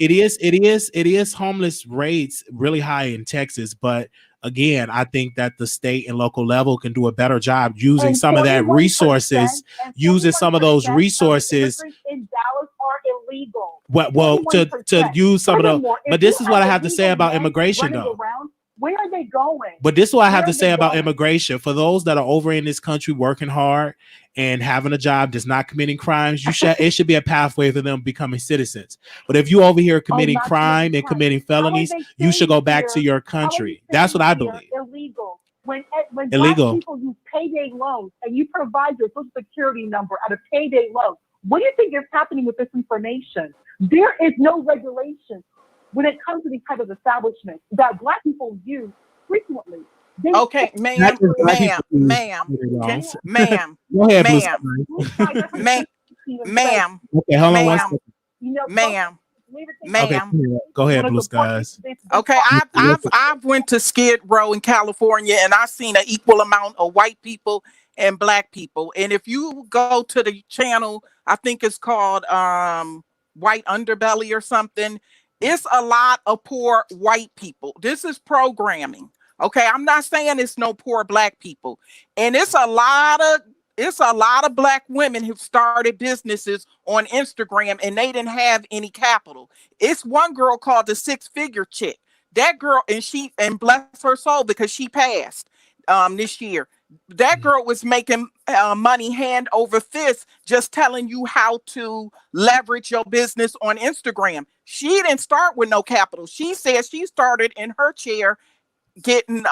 It is homeless rates really high in Texas, but again, I think that the state and local level can do a better job using some of that resources, using some of those resources. In Dallas are illegal. Well, to use some of the. But this is what I have to say about immigration, though. Where are they going? But this is what I have to say about immigration. For those that are over in this country working hard and having a job that's not committing crimes, it should be a pathway for them becoming citizens. But if you over here committing crime and committing felonies, you should go back to your country. That's what I believe. Illegal. When illegal. Black people use payday loans and you provide your social security number at a payday loan, what do you think is happening with this information? There is no regulation when it comes to these type of establishments that Black people use frequently. Okay, ma'am. Go ahead, Ma'am. Okay, hold on one second. Ma'am. Okay, go ahead, Blue Skies. Okay, I've went to Skid Row in California, and I've seen an equal amount of white people and Black people. And if you go to the channel, I think it's called White Underbelly or something, it's a lot of poor white people. This is programming. Okay, I'm not saying it's no poor Black people. And it's a lot of Black women who've started businesses on Instagram and they didn't have any capital. It's one girl called the Six Figure Chick. That girl, and bless her soul because she passed this year. That girl was making money hand over fist, just telling you how to leverage your business on Instagram. She didn't start with no capital. She said she started in her chair getting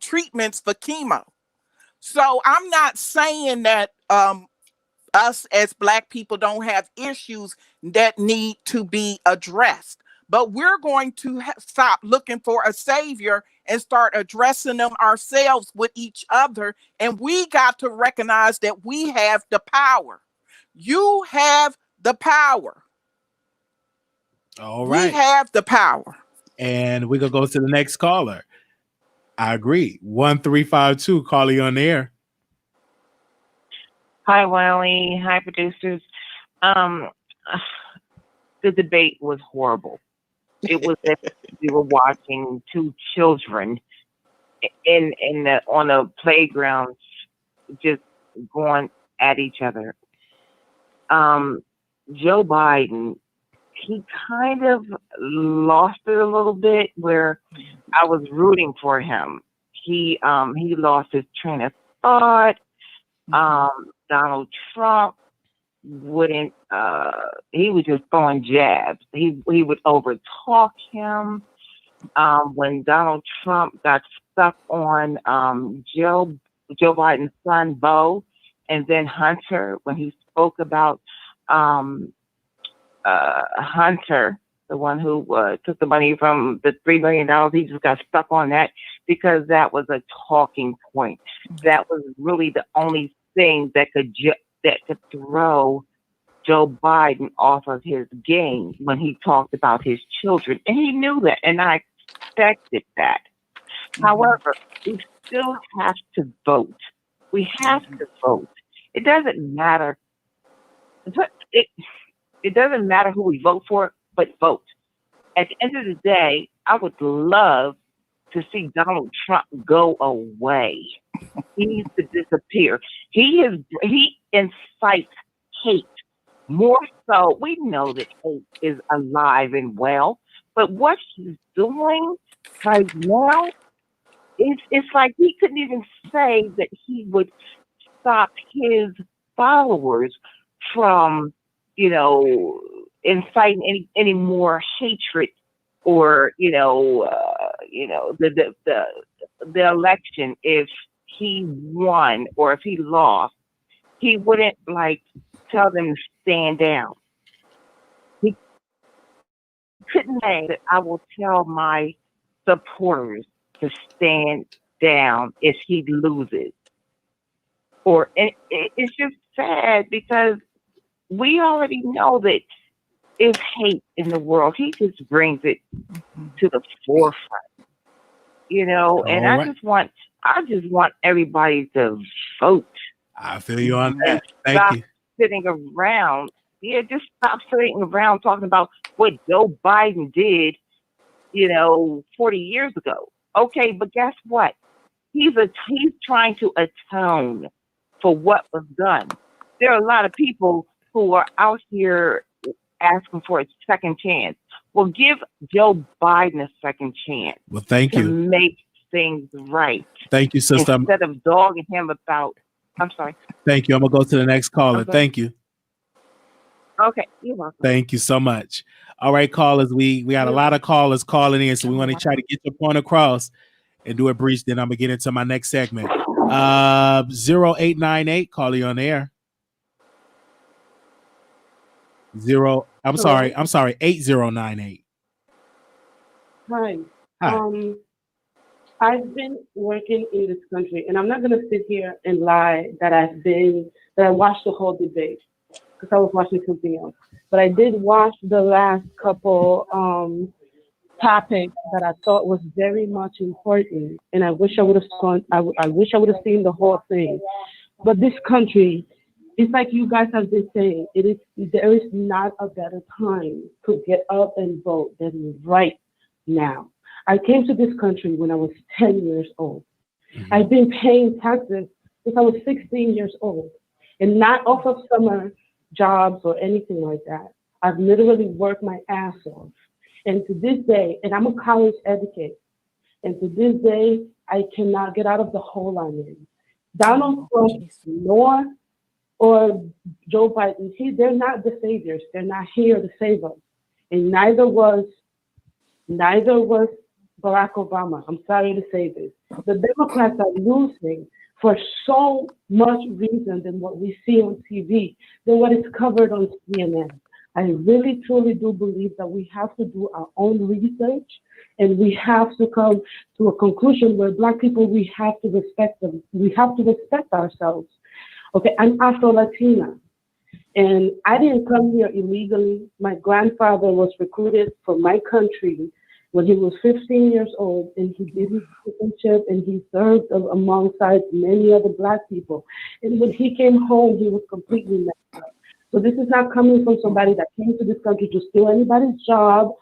treatments for chemo. So I'm not saying that us as Black people don't have issues that need to be addressed, but we're going to stop looking for a savior and start addressing them ourselves with each other. And we got to recognize that we have the power. You have the power. All We right. have the power. And we're going to go to the next caller. I agree. 1352, caller, you on the air. Hi, Wiley. Hi, producers. The debate was horrible. It was as if we were watching two children on a playground just going at each other. Joe Biden, he kind of lost it a little bit where I was rooting for him. He lost his train of thought. Donald Trump wouldn't, he was just throwing jabs. He would overtalk him. When Donald Trump got stuck on Joe Biden's son, Beau, and then Hunter, when he spoke about Hunter, the one who took the money from the $3 million, he just got stuck on that because that was a talking point. That was really the only thing that could throw Joe Biden off of his game when he talked about his children. And he knew that, and I expected that. However, we still have to vote. We have to vote. It doesn't matter. It doesn't matter who we vote for, but vote. At the end of the day, I would love to see Donald Trump go away. He needs to disappear. He incites hate. More so, we know that hate is alive and well, but what he's doing right now, it's like he couldn't even say that he would stop his followers from, inciting any more hatred or, the election. If he won or if he lost, he wouldn't tell them to stand down. He couldn't say that I will tell my supporters to stand down if he loses. It's just sad because we already know that it's hate in the world. He just brings it to the forefront, and I just want everybody to vote. I feel you on that. Thank you. Sitting around. Yeah, just stop sitting around talking about what Joe Biden did, 40 years ago. Okay, but guess what? He's trying to atone for what was done. There are a lot of people who are out here asking for a second chance. Well, give Joe Biden a second chance. Well, thank you. To make things right. Thank you, sister. Instead of dogging him about. I'm sorry. Thank you. I'm gonna go to the next caller. Okay. Thank you. Okay, you're welcome. Thank you so much. All right, callers. We got a lot of callers calling in, so we want to try to get your point across and do it brief. Then I'm gonna get into my next segment. 0898, caller, you on the air. I'm sorry, 8098. Hi. I've been working in this country, and I'm not gonna sit here and lie that I watched the whole debate because I was watching something else. But I did watch the last couple topics that I thought was very much important, and I wish I would have seen the whole thing. But this country, it's like you guys have been saying, there is not a better time to get up and vote than right now. I came to this country when I was 10 years old. Mm-hmm. I've been paying taxes since I was 16 years old, and not off of summer jobs or anything like that. I've literally worked my ass off. And to this day, and I'm a college educator, and to this day, I cannot get out of the hole I'm in. Donald Trump, nor or Joe Biden, they're not the saviors. They're not here to save us. And neither was Barack Obama. I'm sorry to say this. The Democrats are losing for so much reason than what we see on TV, than what is covered on CNN. I really, truly do believe that we have to do our own research And we have to come to a conclusion where Black people, we have to respect them. We have to respect ourselves. Okay, I'm Afro-Latina. And I didn't come here illegally. My grandfather was recruited for my country when he was 15 years old, and he did his citizenship, and he served alongside many other Black people. And when he came home, he was completely messed up. So this is not coming from somebody that came to this country to steal anybody's job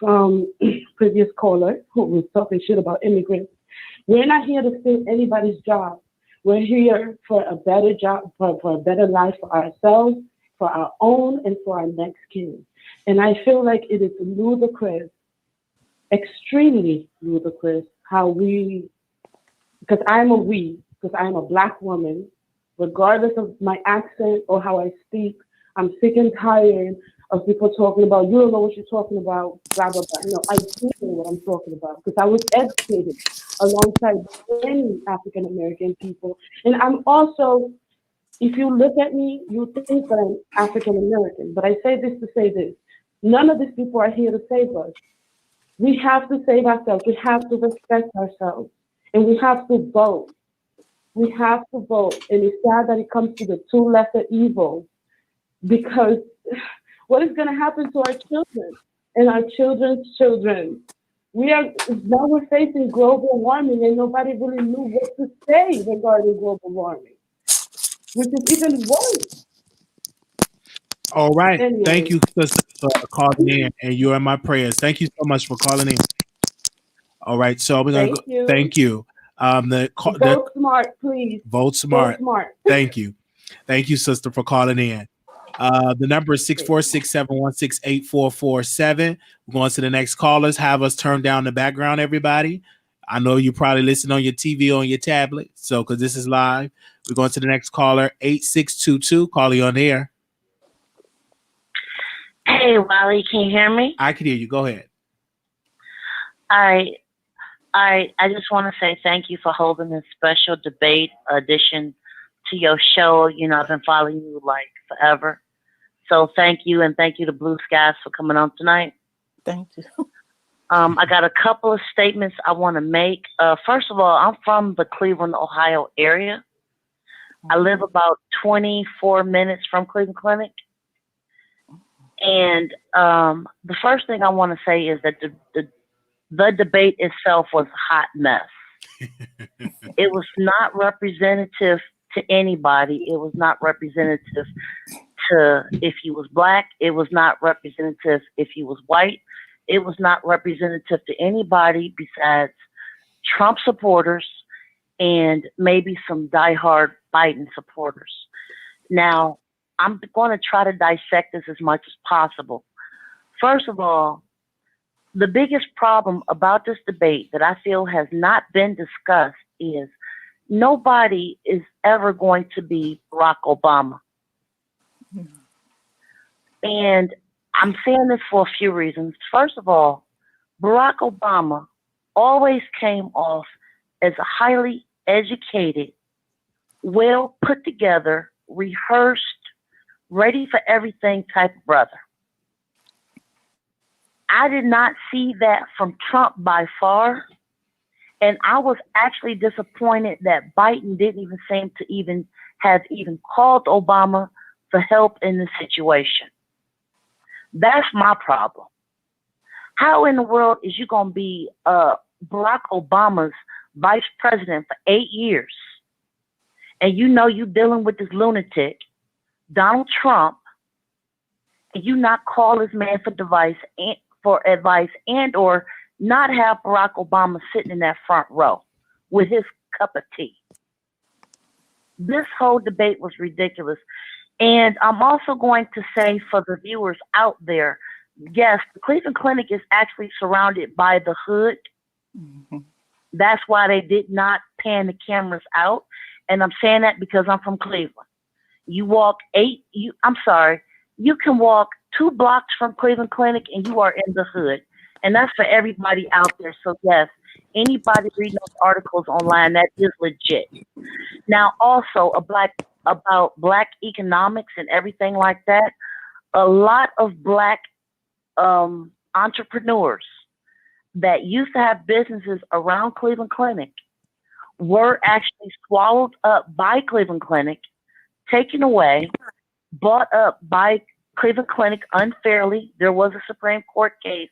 from previous caller who was talking shit about immigrants. We're not here to steal anybody's job. We're here for a better job, for a better life for ourselves, for our own, and for our next kin. And I feel like it is ludicrous, extremely ludicrous, how we, because I'm a Black woman, regardless of my accent or how I speak, I'm sick and tired of people talking about, you don't know what you're talking about, blah, blah, blah. No, I do know what I'm talking about because I was educated alongside many African American people. And I'm also, if you look at me, you think that I'm African American. But I say this to say this. None of these people are here to save us. We have to save ourselves. We have to respect ourselves. And we have to vote. We have to vote. And it's sad that it comes to the two lesser evils, because what is going to happen to our children and our children's children? Now we're facing global warming, and nobody really knew what to say regarding global warming, which is even worse. All right. Anyway. Thank you, sister, for calling in, and you're in my prayers. Thank you so much for calling in. All right. So we're going to go. Thank you. Vote smart, please. Vote smart. Vote smart. Thank you. Thank you, sister, for calling in. The number is 646-716-8447. We're going to the next callers. Have us turn down the background, everybody. I know you probably listen on your TV, on your tablet. So, because this is live, we're going to the next caller, 8622. Call you on air. Hey, Wiley, can you hear me? I can hear you. Go ahead. I just want to say thank you for holding this special debate edition to your show. You know, I've been following you like forever. So thank you, and thank you to Blue Skies for coming on tonight. Thank you. I got a couple of statements I want to make. First of all, I'm from the Cleveland, Ohio area. I live about 24 minutes from Cleveland Clinic. And the first thing I want to say is that the debate itself was a hot mess. It was not representative to anybody. It was not representative to if he was Black. It was not representative if he was white. It was not representative to anybody besides Trump supporters and maybe some diehard Biden supporters. Now, I'm going to try to dissect this as much as possible. First of all, the biggest problem about this debate that I feel has not been discussed is nobody is ever going to be Barack Obama. And I'm saying this for a few reasons. First of all, Barack Obama always came off as a highly educated, well put together, rehearsed, ready for everything type of brother. I did not see that from Trump by far. And I was actually disappointed that Biden didn't even seem to have called Obama for help in the situation. That's my problem. How in the world is you going to be Barack Obama's vice president for 8 years, and you know you dealing with this lunatic, Donald Trump, and you not call this man for advice and or not have Barack Obama sitting in that front row with his cup of tea? This whole debate was ridiculous. And I'm also going to say for the viewers out there, yes, the Cleveland Clinic is actually surrounded by the hood. Mm-hmm. That's why they did not pan the cameras out. And I'm saying that because I'm from Cleveland. You can walk 2 blocks from Cleveland Clinic and you are in the hood. And that's for everybody out there. So yes, anybody reading those articles online, that is legit. Now also about Black economics and everything like that, a lot of Black entrepreneurs that used to have businesses around Cleveland Clinic were actually swallowed up by Cleveland Clinic, taken away, bought up by Cleveland Clinic unfairly. There was a Supreme Court case,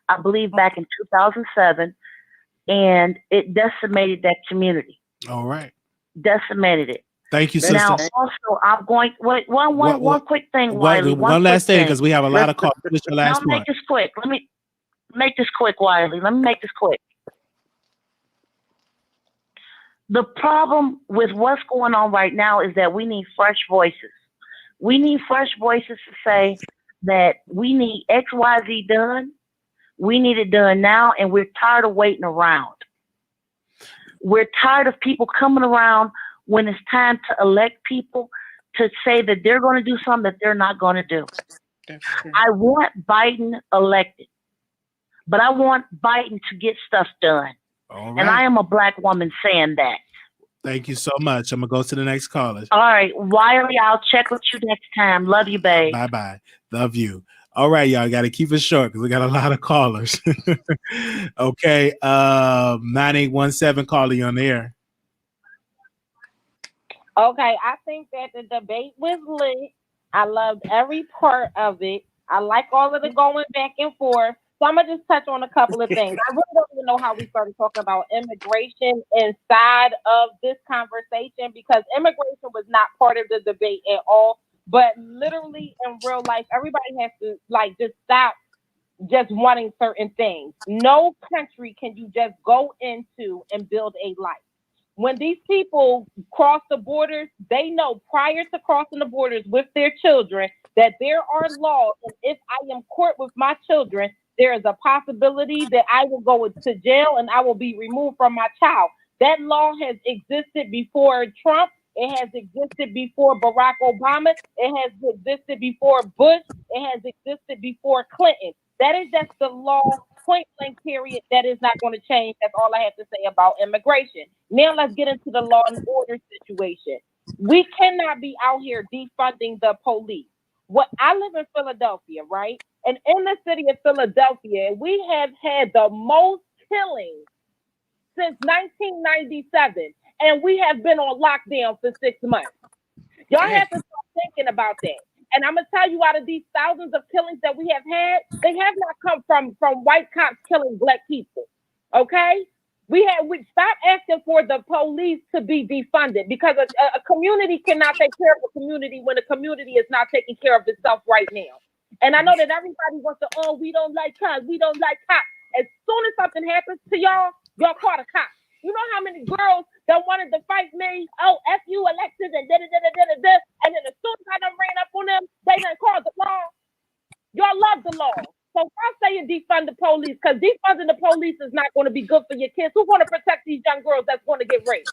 I believe, back in 2007, and it decimated that community. All right. Decimated it. Thank you, sister. Now, also, I'm going. Wait, one quick thing, Wiley. One last thing, because we have a lot of calls. Finish your last I'll make this quick. Let me make this quick, Wiley. Let me make this quick. The problem with what's going on right now is that we need fresh voices. We need fresh voices to say that we need XYZ done. We need it done now, and we're tired of waiting around. We're tired of people coming around when it's time to elect people to say that they're going to do something that they're not going to do. I want Biden elected, but I want Biden to get stuff done. All right. And I am a Black woman saying that. Thank you so much. I'm going to go to the next caller. All right, Wiley, I'll check with you next time. Love you, babe. Bye-bye. Love you. All right, y'all got to keep it short because we got a lot of callers. Okay, 9817 calling on the air. Okay, I think that the debate was lit. I loved every part of it. I like all of the going back and forth. So I'm gonna just touch on a couple of things. I really don't even know how we started talking about immigration inside of this conversation, because immigration was not part of the debate at all. But literally in real life, everybody has to just stop just wanting certain things. No country can you just go into and build a life. When these people cross the borders, they know prior to crossing the borders with their children that there are laws, and if I am caught with my children, there is a possibility that I will go to jail and I will be removed from my child. That law has existed before Trump. It has existed before Barack Obama. It has existed before Bush. It has existed before Clinton. That is just the law, point blank, period. That is not going to change. That's all I have to say about immigration. Now let's get into the law and order situation. We cannot be out here defunding the police. I live in Philadelphia, right? And in the city of Philadelphia, we have had the most killings since 1997. And we have been on lockdown for 6 months. Y'all have to start thinking about that. And I'm going to tell you, out of these thousands of killings that we have had, they have not come from white cops killing Black people. Okay? We stop asking for the police to be defunded, because a community cannot take care of a community when a community is not taking care of itself right now. And I know that everybody wants to, we don't like cops. We don't like cops. As soon as something happens to y'all call the cops. You know how many girls that wanted to fight me? Oh, F you, Alexis, and da-da-da-da-da-da. And then as soon as I done ran up on them, they done called the law. Y'all love the law. So I'm saying defund the police, because defunding the police is not going to be good for your kids. Who's going to protect these young girls that's going to get raped?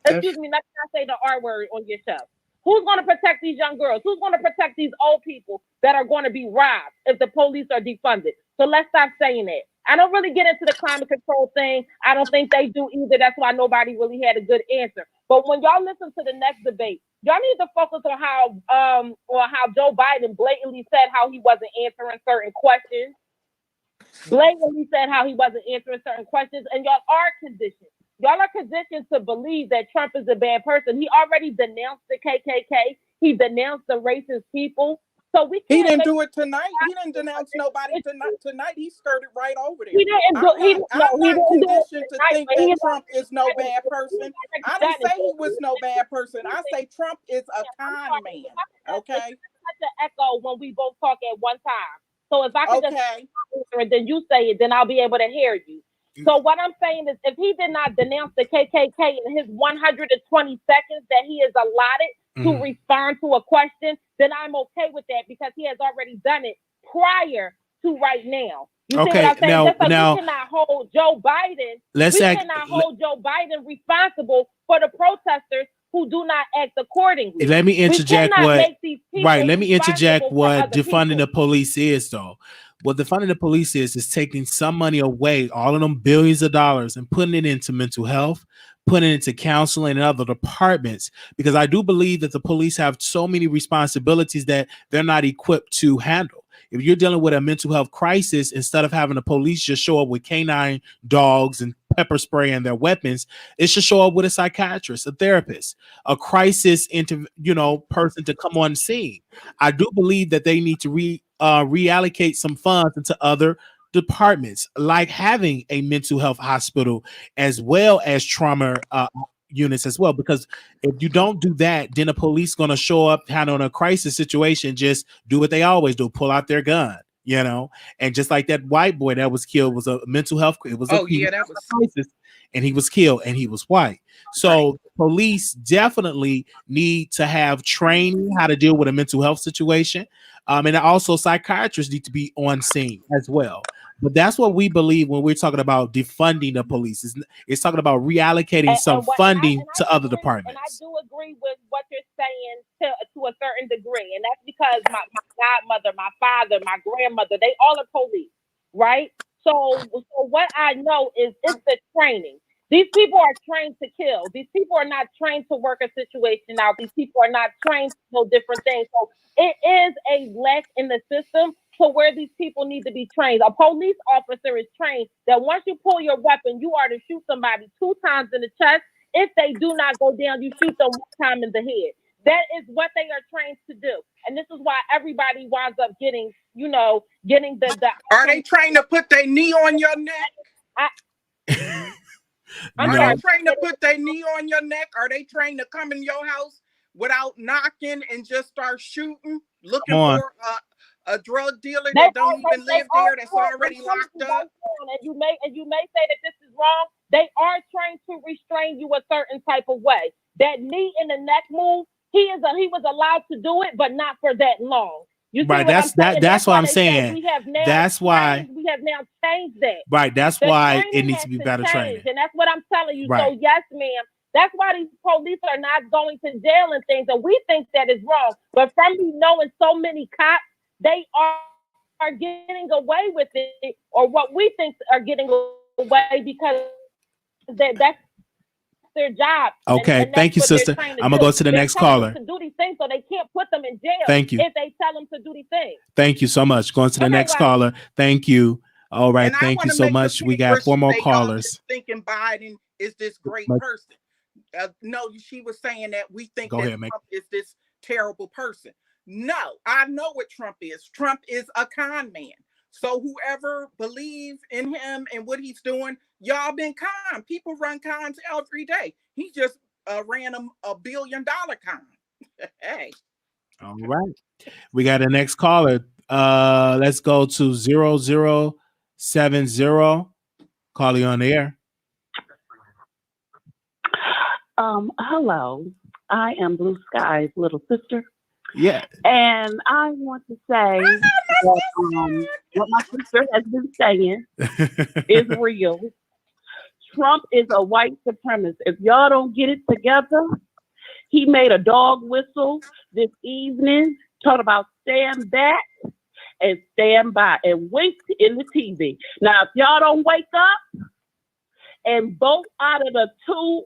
Excuse me, let's not say the R word on your show. Who's going to protect these young girls? Who's going to protect these old people that are going to be robbed if the police are defunded? So let's stop saying that. I don't really get into the climate control thing. I don't think they do either. That's why nobody really had a good answer. But when y'all listen to the next debate, y'all need to focus on how Joe Biden blatantly said how he wasn't answering certain questions. Blatantly said how he wasn't answering certain questions, and y'all are conditioned. Y'all are conditioned to believe that Trump is a bad person. He already denounced the KKK. He denounced the racist people. So he didn't do it tonight. He didn't denounce nobody tonight. He skirted right over there. I'm not conditioned to think that Trump is no bad person. I didn't say he was no bad person. I say Trump is a con man. Okay. It's such an echo when we both talk at one time. So if I could just answer it, then you say it, then I'll be able to hear you. So what I'm saying is, if he did not denounce the KKK in his 120 seconds that he is allotted to respond to a question, then I'm okay with that, because he has already done it prior to right now. You see what I'm saying? Just like we cannot hold Joe Biden. We cannot hold Joe Biden responsible for the protesters who do not act accordingly. Let me interject what defunding the police is, though. What defunding the police is taking some money away, all of them billions of dollars, and putting it into mental health, putting it into counseling and other departments, because I do believe that the police have so many responsibilities that they're not equipped to handle. if you're dealing with a mental health crisis, instead of having the police just show up with canine dogs and pepper spray and their weapons, it should show up with a psychiatrist, a therapist, a crisis person to come on scene. I do believe that they need to reallocate some funds into other departments, like having a mental health hospital as well as trauma units as well, because if you don't do that, then the police going to show up kind of in a crisis situation, just do what they always do, pull out their gun, and just like that white boy that was killed was a mental health, it was that was a crisis, and he was killed, and he was white. So police definitely need to have training how to deal with a mental health situation, and also psychiatrists need to be on scene as well. But that's what we believe when we're talking about defunding the police. It's talking about reallocating some funding to other departments. And I do agree with what you're saying to a certain degree. And that's because my godmother, my father, my grandmother, they all are police, right? So what I know is it's the training. These people are trained to kill. These people are not trained to work a situation out. These people are not trained to know different things. So it is a lack in the system to where these people need to be trained. A police officer is trained that once you pull your weapon, you are to shoot somebody 2 times in the chest. If they do not go down, you shoot them 1 time in the head. That is what they are trained to do. And this is why everybody winds up getting the Are they trained to put their knee on your neck? Are they trained to put their knee on your neck? Are they trained to come in your house without knocking and just start shooting, looking for a drug dealer that don't even live there, that's already locked up? And you may say that this is wrong. They are trained to restrain you a certain type of way. That knee in the neck move, he was allowed to do it, but not for that long. You see right, that's what I'm saying. That's why we have now changed that. Right, that's why it needs to be better training. And that's what I'm telling you. Right. So yes, ma'am. That's why these police are not going to jail and things, and we think that is wrong. But from me knowing so many cops, they are getting away with it, or what we think are getting away because that's their job. Okay, and thank you, sister. I'm gonna go to the next caller. To do these things, so they can't put them in jail. Thank you. If they tell them to do these things. Thank you so much. Going to the next caller. Thank you. All right, thank you so much. We got 4 more callers. Thinking Biden is this great person. No, she was saying that we think Trump is this terrible person. No, I know what Trump is. Trump is a con man. So whoever believes in him and what he's doing, y'all been con. People run cons every day. He just ran a $1 billion con. Hey. All right. We got the next caller. Let's go to 0070. Call you on the air. Hello. I am Blue Sky's little sister. Yeah. And I want to say that what my sister has been saying is real. Trump is a white supremacist. If y'all don't get it together, he made a dog whistle this evening, talking about stand back and stand by and wait in the TV. Now, if y'all don't wake up and vote out of the 2,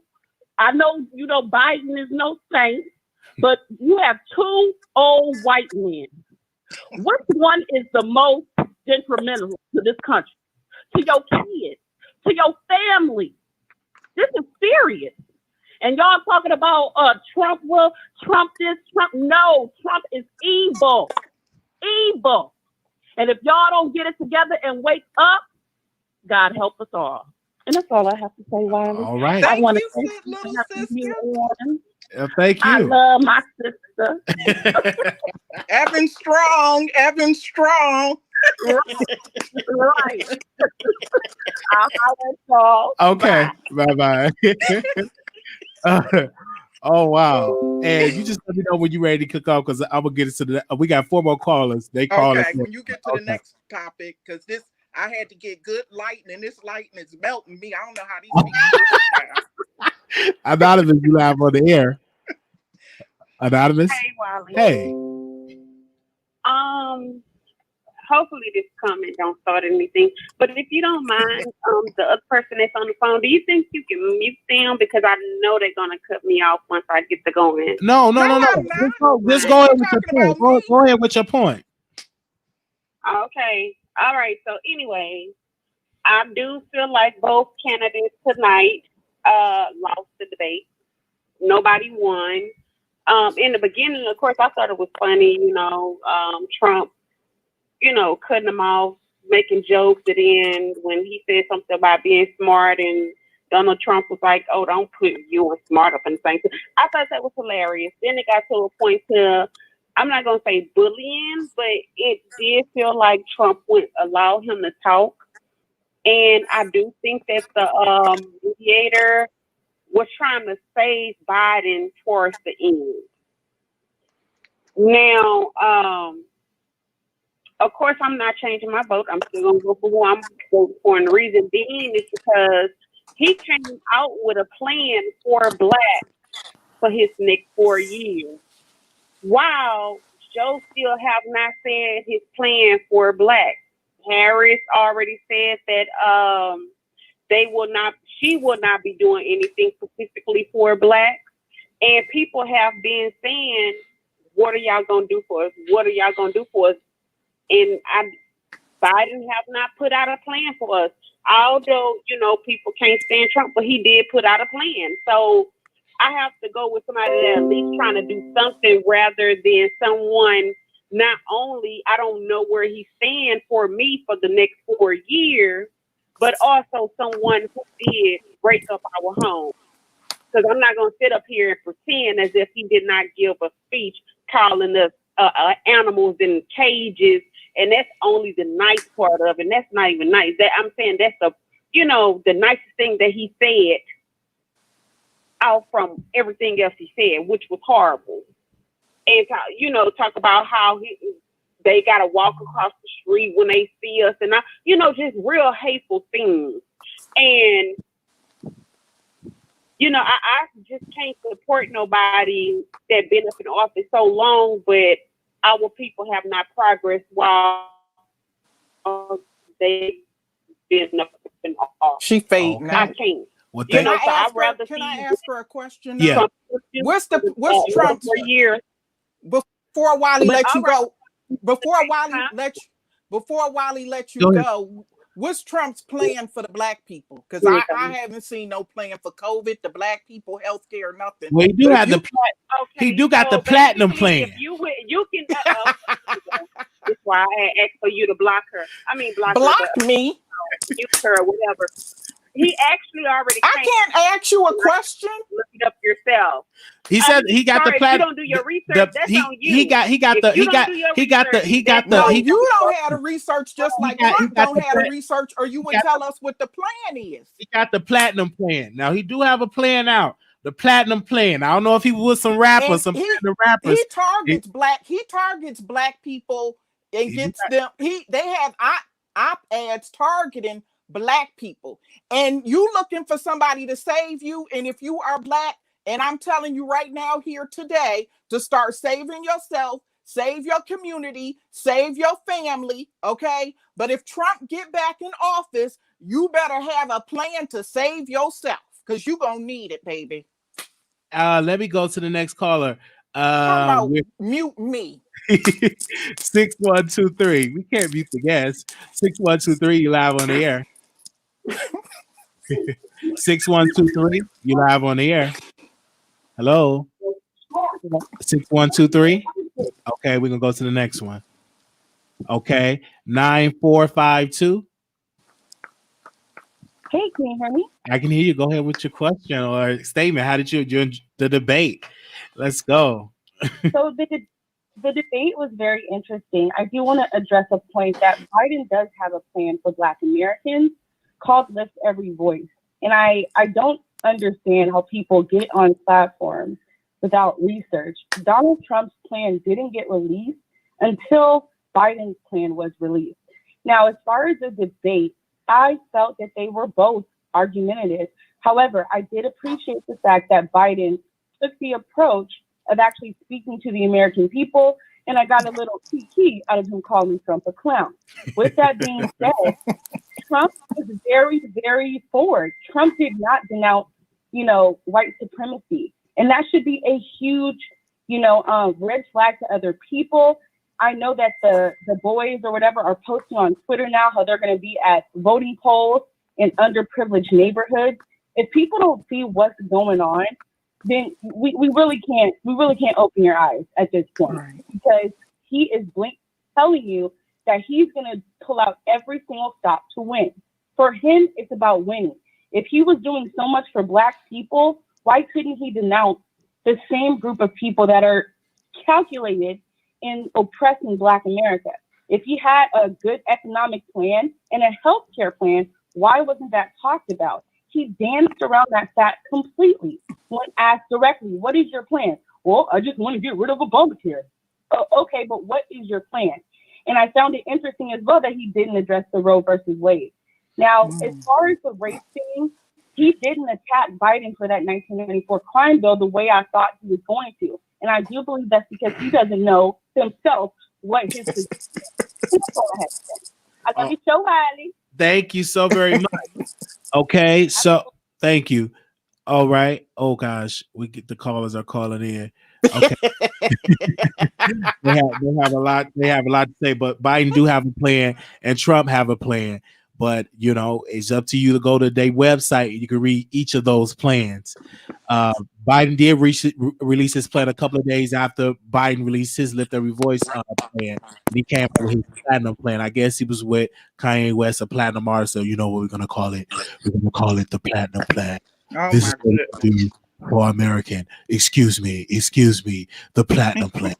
I know, Biden is no saint, but you have 2 old white men. Which one is the most detrimental to this country? To your kids, to your family. This is serious. And y'all talking about Trump this, Trump. No, Trump is evil. Evil. And if y'all don't get it together and wake up, God help us all. And that's all I have to say, Wiley. All right. Thank you, little sister. Thank you. I love my sister. Evan Strong. Right. I'll okay. Bye. Oh wow. And you just let me know when you're ready to cook off, because I'm gonna get into we got 4 more callers. They call us. When you get to the next topic, because I had to get good lighting, and this lighting is melting me. I don't know how these people Anonymous, you live on the air. Anonymous. Hey, Wiley. Hey. Hopefully this comment don't start anything. But if you don't mind, the other person that's on the phone, do you think you can mute them? Because I know they're gonna cut me off once I get to going. No. Just go ahead with your point. Go ahead with your point. Okay. All right. So anyway, I do feel like both candidates tonight lost the debate. Nobody won. In the beginning, of course, I thought it was funny, Trump, cutting them off, making jokes at the end when he said something about being smart, and Donald Trump was like, "Oh, don't put you and smart up in the same thing." I thought that was hilarious. Then it got to a point to, I'm not gonna say bullying, but it did feel like Trump would allow him to talk, and I do think that the mediator was trying to save Biden towards the end. Now, of course, I'm not changing my vote. I'm still going to go for who I'm voting for. And the reason being is because he came out with a plan for Black for his next 4 years. While Joe still have not said his plan for Black. Harris already said that she will not be doing anything specifically for Black. And people have been saying, what are y'all going to do for us? What are y'all going to do for us? And Biden have not put out a plan for us. Although, people can't stand Trump, but he did put out a plan. So I have to go with somebody that at least trying to do something rather than someone, not only, I don't know where he stands for me for the next 4 years, but also someone who did break up our home. Because I'm not going to sit up here and pretend as if he did not give a speech calling us animals in cages, and that's only the nice part of it. And that's not even nice. I'm saying that's the nicest thing that he said out from everything else he said, which was horrible. And talk about how they got to walk across the street when they see us, and just real hateful things. And I just can't support nobody that been up in office so long, but our people have not progressed while they've been up in office. She fading Okay. out. I can't. Well, Can I I'd ask her a question? Yeah. What's Trump's for years? Before Wiley let you right. go? Before Wiley let you go, what's Trump's plan for the Black people? Because I haven't seen no plan for COVID, the Black people, healthcare, nothing. Well, he do have he do got the platinum plan. If you can. That's why I asked for you to block her. I mean, block me. Mute her or whatever. He actually already. I can't ask you a question. Look it up yourself. He said he got the platinum. You don't do your research. That's on you. He got the. No, you don't have the research just like Trump don't have the research, or you would tell us what the plan is. He got the platinum plan. Now he do have a plan out. The platinum plan. I don't know if he was some rappers, platinum rappers. He targets black people and gets them. They have op-eds targeting Black people, and you looking for somebody to save you. And if you are Black, and I'm telling you right now here today to start saving yourself, save your community, save your family, okay? But if Trump get back in office, you better have a plan to save yourself, because you're gonna need it, baby. Let me go to the next caller. Mute me. 6123. We can't mute the guest. 6123, you live on the air. 6123, you live on the air. Hello. 6123. Okay, we're gonna go to the next one. Okay, 9452. Hey, can you hear me? I can hear you. Go ahead with your question or statement. How did you enjoy the debate? Let's go. So the debate was very interesting. I do want to address a point that Biden does have a plan for Black Americans called Lift Every Voice. And I don't understand how people get on platforms without research. Donald Trump's plan didn't get released until Biden's plan was released. Now, as far as the debate, I felt that they were both argumentative. However, I did appreciate the fact that Biden took the approach of actually speaking to the American people, and I got a little key out of him calling Trump a clown. With that being said, Trump was very, very forward. Trump did not denounce, white supremacy. And that should be a huge, red flag to other people. I know that the boys or whatever are posting on Twitter now how they're going to be at voting polls in underprivileged neighborhoods. If people don't see what's going on, then we really can't open your eyes at this point, because he is telling you that he's going to pull out every single stop to win. For him, it's about winning. If he was doing so much for Black people, why couldn't he denounce the same group of people that are calculated in oppressing Black America? If he had a good economic plan and a healthcare plan, why wasn't that talked about? He danced around that fact completely when asked directly, what is your plan? Well, I just want to get rid of Obamacare. Oh, okay, but what is your plan? And I found it interesting as well that he didn't address the Roe versus Wade. Now, as far as the race thing, he didn't attack Biden for that 1994 crime bill the way I thought he was going to. And I do believe that's because he doesn't know himself what his position is. I love your show, Wiley. Thank you so very much. Okay, so thank you. All right. Oh gosh, we get the callers are calling in. Okay. they have a lot. They have a lot to say, but Biden do have a plan, and Trump have a plan. But you know, it's up to you to go to their website. You can read each of those plans. Biden did release his plan a couple of days after Biden released his Lift Every Voice plan. And he came up with his platinum plan. I guess he was with Kanye West, a platinum artist. So you know what we're gonna call it? We're gonna call it the platinum plan. Oh, this my is what we do for American. Excuse me, the platinum plan.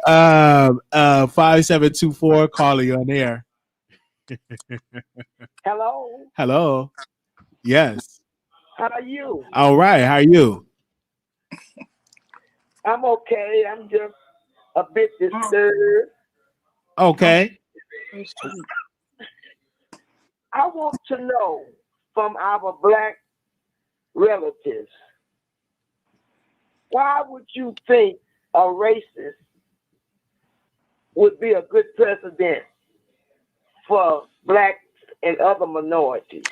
5724, calling you on air. Hello. Hello. Yes. How are you? All right. How are you? I'm okay. I'm just a bit disturbed. Okay. I want to know from our Black relatives, why would you think a racist would be a good president for Blacks and other minorities?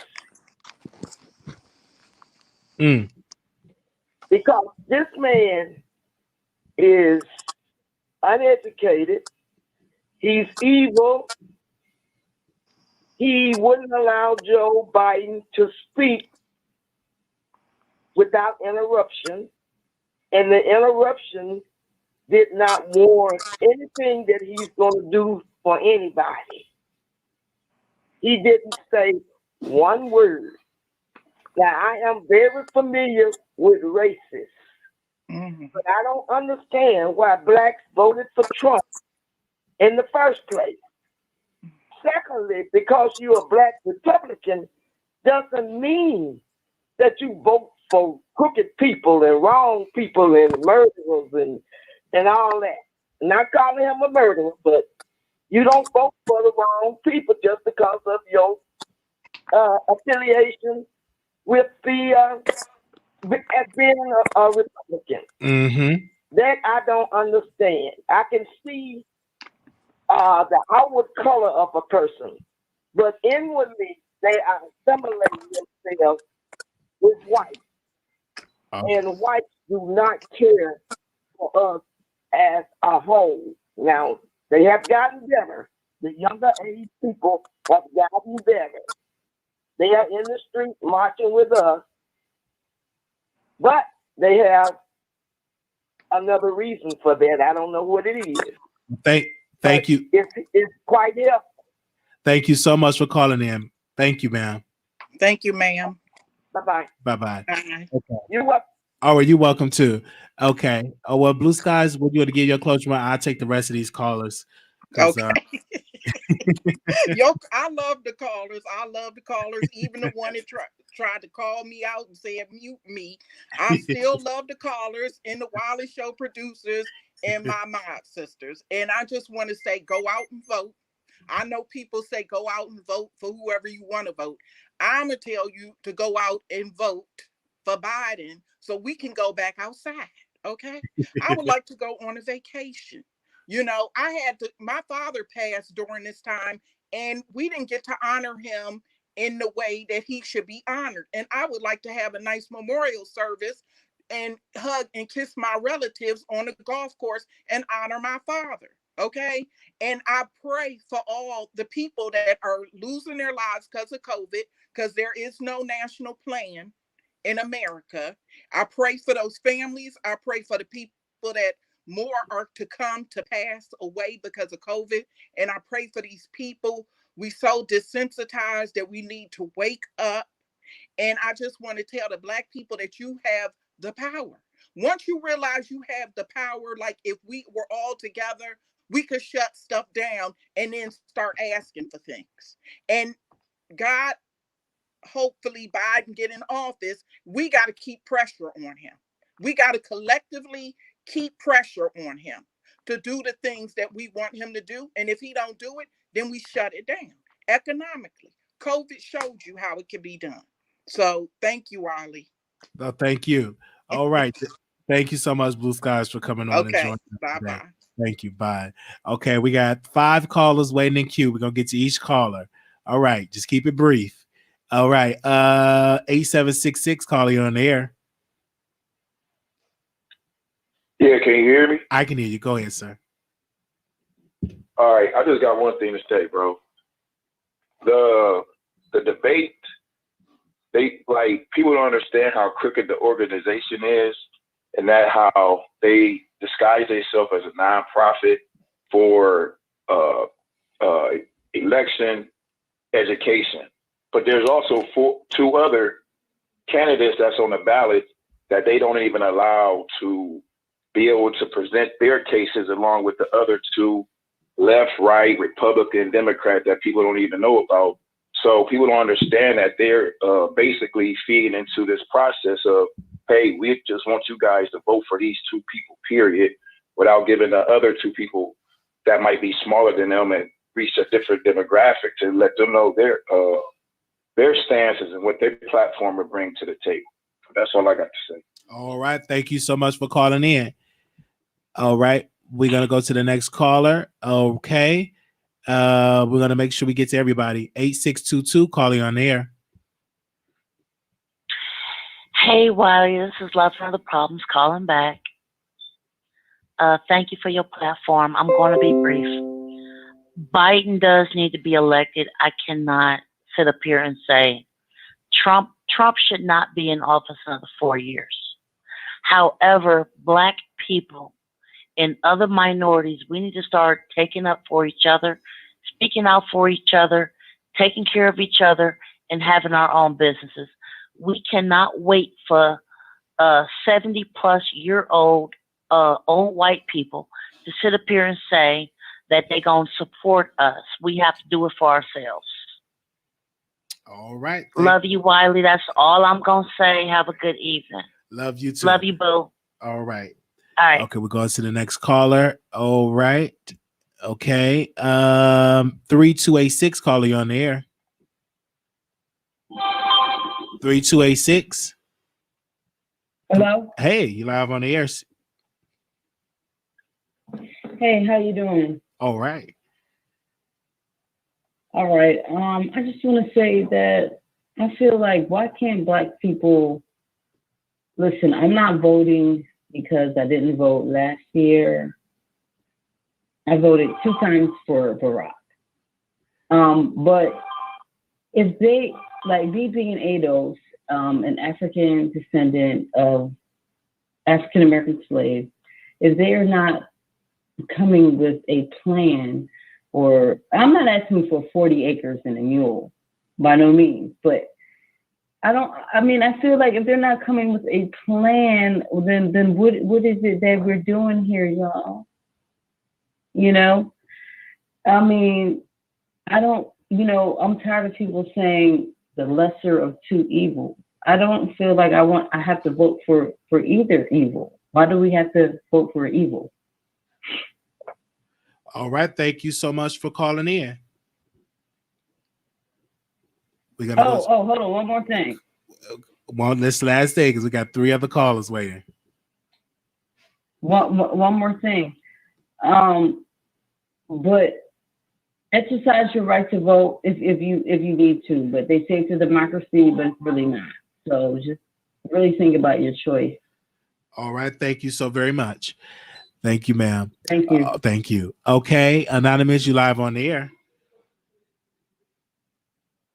Because this man is uneducated, he's evil, he wouldn't allow Joe Biden to speak without interruption, and the interruption did not warrant anything that he's going to do for anybody. He didn't say one word. Now, I am very familiar with racists, but I don't understand why Blacks voted for Trump in the first place. Secondly, because you're a Black Republican doesn't mean that you vote for crooked people and wrong people and murderers and all that. I'm not calling him a murderer, but you don't vote for the wrong people just because of your affiliation with the as being a Republican. That I don't understand. I can see the outward color of a person, but inwardly they are assimilating themselves with white. And whites do not care for us as a whole. Now, they have gotten better. The younger age people have gotten better. They are in the street marching with us, but they have another reason for that. I don't know what it is. Thank you. It's quite helpful. Thank you so much for calling in. Thank you, ma'am. Thank you, ma'am. Bye-bye. Bye-bye. Bye. Okay. You're welcome. Oh, you're welcome too. Okay. Oh, well, Blue Skies, would you want to give your closure? I'll take the rest of these callers. Okay. I love the callers. I love the callers. Even the one that tried to call me out and said mute me. I still love the callers and the Wiley Show producers and my mod sisters. And I just want to say, go out and vote. I know people say go out and vote for whoever you want to vote. I'm going to tell you to go out and vote for Biden so we can go back outside. Okay. I would like to go on a vacation. You know, my father passed during this time and we didn't get to honor him in the way that he should be honored. And I would like to have a nice memorial service and hug and kiss my relatives on the golf course and honor my father. Okay. And I pray for all the people that are losing their lives because of COVID, because there is no national plan in America. I pray for those families. I pray for the people that more are to come to pass away because of COVID. And I pray for these people. We so desensitized that we need to wake up. And I just want to tell the Black people that you have the power. Once you realize you have the power, like if we were all together, we could shut stuff down and then start asking for things. And God, hopefully Biden get in office, we got to keep pressure on him. We got to collectively keep pressure on him to do the things that we want him to do. And if he don't do it, then we shut it down economically. COVID showed you how it can be done. So thank you, Wiley. No, thank you. All right. Thank you so much, Blue Skies, for coming on and Okay. joining us today. Bye-bye. Thank you. Bye. Okay, we got 5 callers waiting in queue. We're gonna get to each caller. All right, just keep it brief. All right. 8766 caller, you're on the air. Yeah, can you hear me? I can hear you. Go ahead, sir. All right, I just got one thing to say, bro. The debate, people don't understand how crooked the organization is, and that how they disguise themselves as a nonprofit for election education. But there's also 2 other candidates that's on the ballot that they don't even allow to be able to present their cases along with the other 2 left, right, Republican, Democrat that people don't even know about. So people don't understand that they're basically feeding into this process of, hey, we just want you guys to vote for these 2 people, period, without giving the other 2 people that might be smaller than them and reach a different demographic to let them know their stances and what their platform would bring to the table. That's all I got to say. All right. Thank you so much for calling in. All right. We're going to go to the next caller. Okay. We're going to make sure we get to everybody. 8622 calling on air. Hey, Wiley, this is Love for the Problems calling back. Thank you for your platform. I'm going to be brief. Biden does need to be elected. I cannot sit up here and say Trump should not be in office another 4 years. However, Black people and other minorities, we need to start taking up for each other, speaking out for each other, taking care of each other, and having our own businesses. We cannot wait for 70-plus-year-old old white people to sit up here and say that they're going to support us. We have to do it for ourselves. All right. Love you, Wiley. That's all I'm going to say. Have a good evening. Love you too. Love you, boo. All right. All right. Okay, we're going to the next caller. All right. Okay. 3286 caller, you on the air. 3286. Hello. Hey, you live on the air. Hey, how you doing? All right. All right. I just want to say that I feel like, why can't Black people listen? I'm not voting because I didn't vote last year. I voted 2 times for Barack. But if they, like me being ADOS, an African descendant of African American slaves, if they are not coming with a plan, or I'm not asking for 40 acres and a mule, by no means, but I feel like if they're not coming with a plan, then what is it that we're doing here, y'all? You know? I'm tired of people saying the lesser of 2 evils. I don't feel like I have to vote for either evil. Why do we have to vote for evil? All right. Thank you so much for calling in. Hold on. One more thing. This last day, because we got 3 other callers waiting. One more thing. But exercise your right to vote if you need to. But they say it's a democracy, but it's really not. So just really think about your choice. All right. Thank you so very much. Thank you, ma'am. Thank you. Thank you. Okay, Anonymous, you live on the air.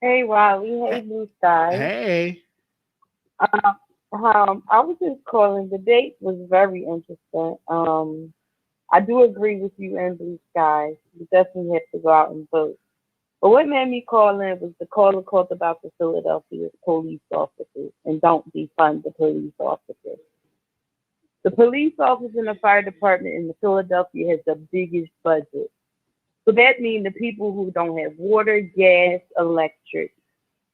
Hey, Wiley. Hey, Blue Sky. Hey. I was just calling. The date was very interesting. I do agree with you and Blue Sky. You definitely have to go out and vote. But what made me call in was the caller called about the Philadelphia police officers, and don't defund the police officers. The police office and the fire department in Philadelphia has the biggest budget. So that means the people who don't have water, gas, electric,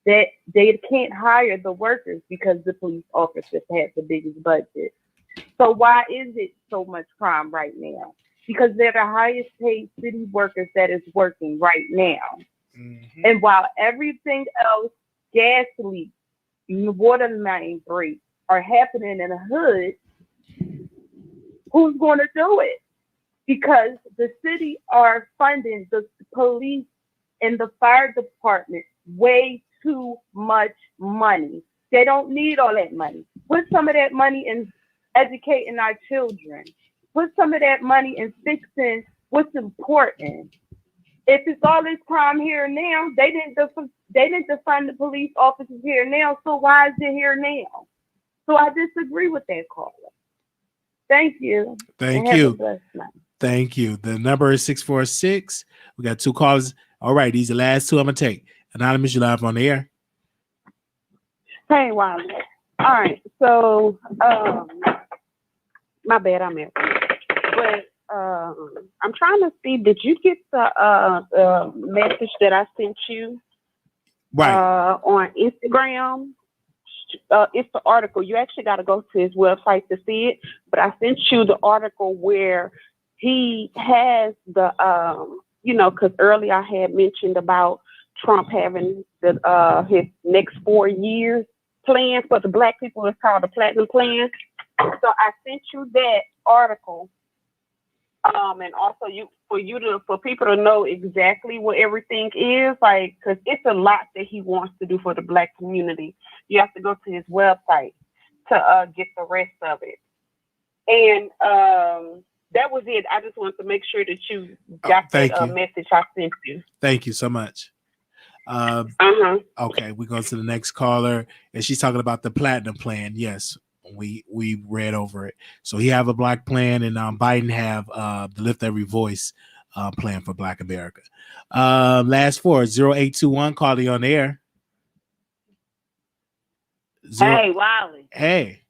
that they can't hire the workers because the police officers have the biggest budget. So why is it so much crime right now? Because they're the highest paid city workers that is working right now. Mm-hmm. And while everything else, gas leaks, water main breaks are happening in the hood, who's going to do it? Because the city are funding the police and the fire department way too much money. They don't need all that money. Put some of that money in educating our children. Put some of that money in fixing what's important. If it's all this crime here and now, they didn't defund the police officers here and now, so why is it here now? So I disagree with that caller. Thank you. Thank you. Thank you. The number is 646. We got 2 callers. All right, these are the last 2 I'm going to take. Anonymous, you live on the air. Hey, Wiley. All right, so my bad, I'm here. But I'm trying to see, did you get the message that I sent you on Instagram? It's the article. You actually got to go to his website to see it. But I sent you the article where he has the, because earlier I had mentioned about Trump having the his next 4 years plan for the Black people. It's called the Platinum Plan. So I sent you that article, and also for people to know exactly what everything is, like, because it's a lot that he wants to do for the Black community. You have to go to his website to get the rest of it. And that was it. I just wanted to make sure that you got that message I sent you. Thank you so much. Okay, we go to the next caller, and she's talking about the Platinum Plan. Yes, we read over it. So he have a Black plan, and Biden have the Lift Every Voice plan for Black America. Last 4, 0821, call you on the air. Hey, Wiley. Hey,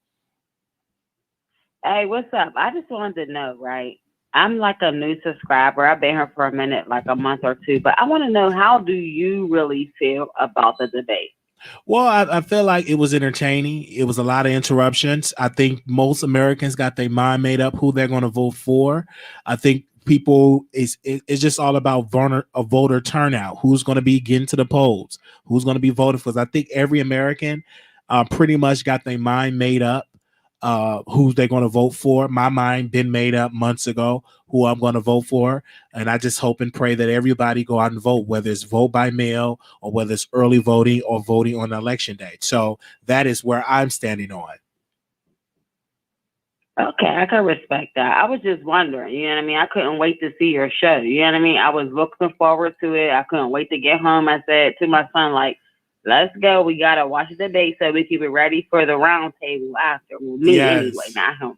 what's up? I just wanted to know, right? I'm like a new subscriber. I've been here for a minute, like a month or 2, but I want to know, how do you really feel about the debate? Well, I feel like it was entertaining. It was a lot of interruptions. I think most Americans got their mind made up who they're going to vote for. I think people, it's just all about voter turnout. Who's going to be getting to the polls? Who's going to be voting for us? I think every American pretty much got their mind made up. Who they're going to vote for. My mind been made up months ago who I'm going to vote for, and I just hope and pray that everybody go out and vote, whether it's vote by mail or whether it's early voting or voting on election day. So that is where I'm standing on. Okay, I can respect that. I was just wondering, you know what I mean? I couldn't wait to see your show. You know what I mean? I was looking forward to it. I couldn't wait to get home. I said to my son, like, let's go. We got to watch the debate so we can be ready for the round table after. Well, me anyway, not him.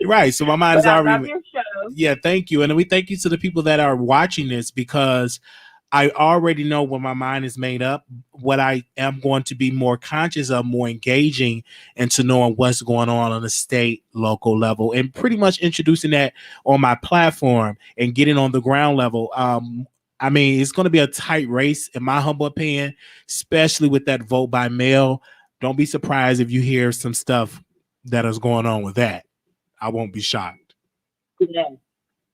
Right. So my mind is already. I love your show. Yeah, thank you. And we thank you to the people that are watching this, because I already know when my mind is made up, what I am going to be more conscious of, more engaging into knowing what's going on the state, local level, and pretty much introducing that on my platform and getting on the ground level. I mean, it's going to be a tight race, in my humble opinion, especially with that vote by mail. Don't be surprised if you hear some stuff that is going on with that. I won't be shocked. Yeah.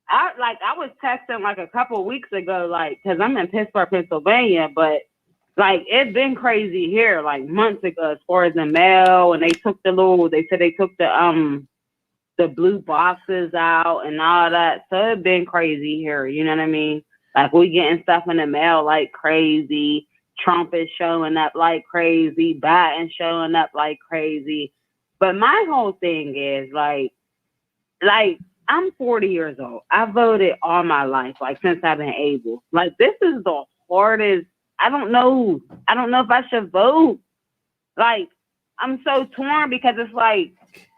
I was texting like a couple of weeks ago, like, because I'm in Pittsburgh, Pennsylvania, but like it's been crazy here, like months ago, as far as the mail, and they took they said they took the blue boxes out and all that. So it's been crazy here, you know what I mean? Like, we getting stuff in the mail like crazy. Trump is showing up like crazy. Biden showing up like crazy. But my whole thing is like I'm 40 years old. I voted all my life, like since I've been able. Like this is the hardest. I don't know if I should vote. Like I'm so torn because it's like,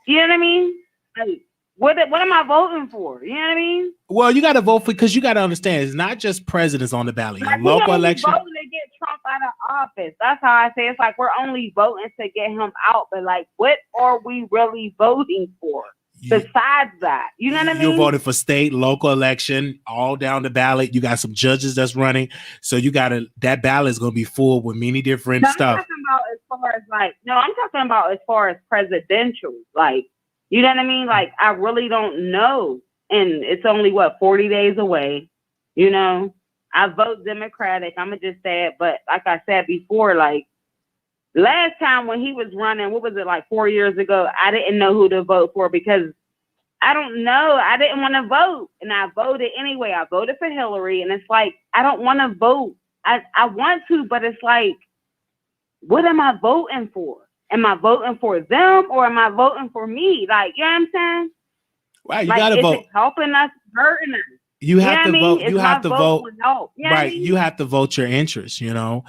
you know what I mean? Like what am I voting for? You know what I mean? Well, you got to vote for, because you got to understand, it's not just presidents on the ballot. Your Like, local we only election. voting to get Trump out of office. That's how I say it's like we're only voting to get him out. But like, what are we really voting for besides that? You know what I mean? You're voting for state, local election, all down the ballot. You got some judges that's running. So you got to, that ballot is going to be full with many different No, stuff. I'm talking about as far as like, no, I'm talking about as far as presidential. Like, you know what I mean? Like, I really don't know. And it's only, 40 days away. You know, I vote Democratic. I'm going to just say it. But like I said before, like, last time when he was running, what was it, like 4 years ago, I didn't know who to vote for because I don't know. I didn't want to vote. And I voted anyway. I voted for Hillary. And it's like, I don't want to vote. I want to, but it's like, what am I voting for? Am I voting for them or am I voting for me? Like, you know what I'm saying? Right, you like, got to vote. Is it helping us, hurting us? You have to vote. Is You my have to vote. gonna help? You know what I Right. mean? You have to vote your interests, you know.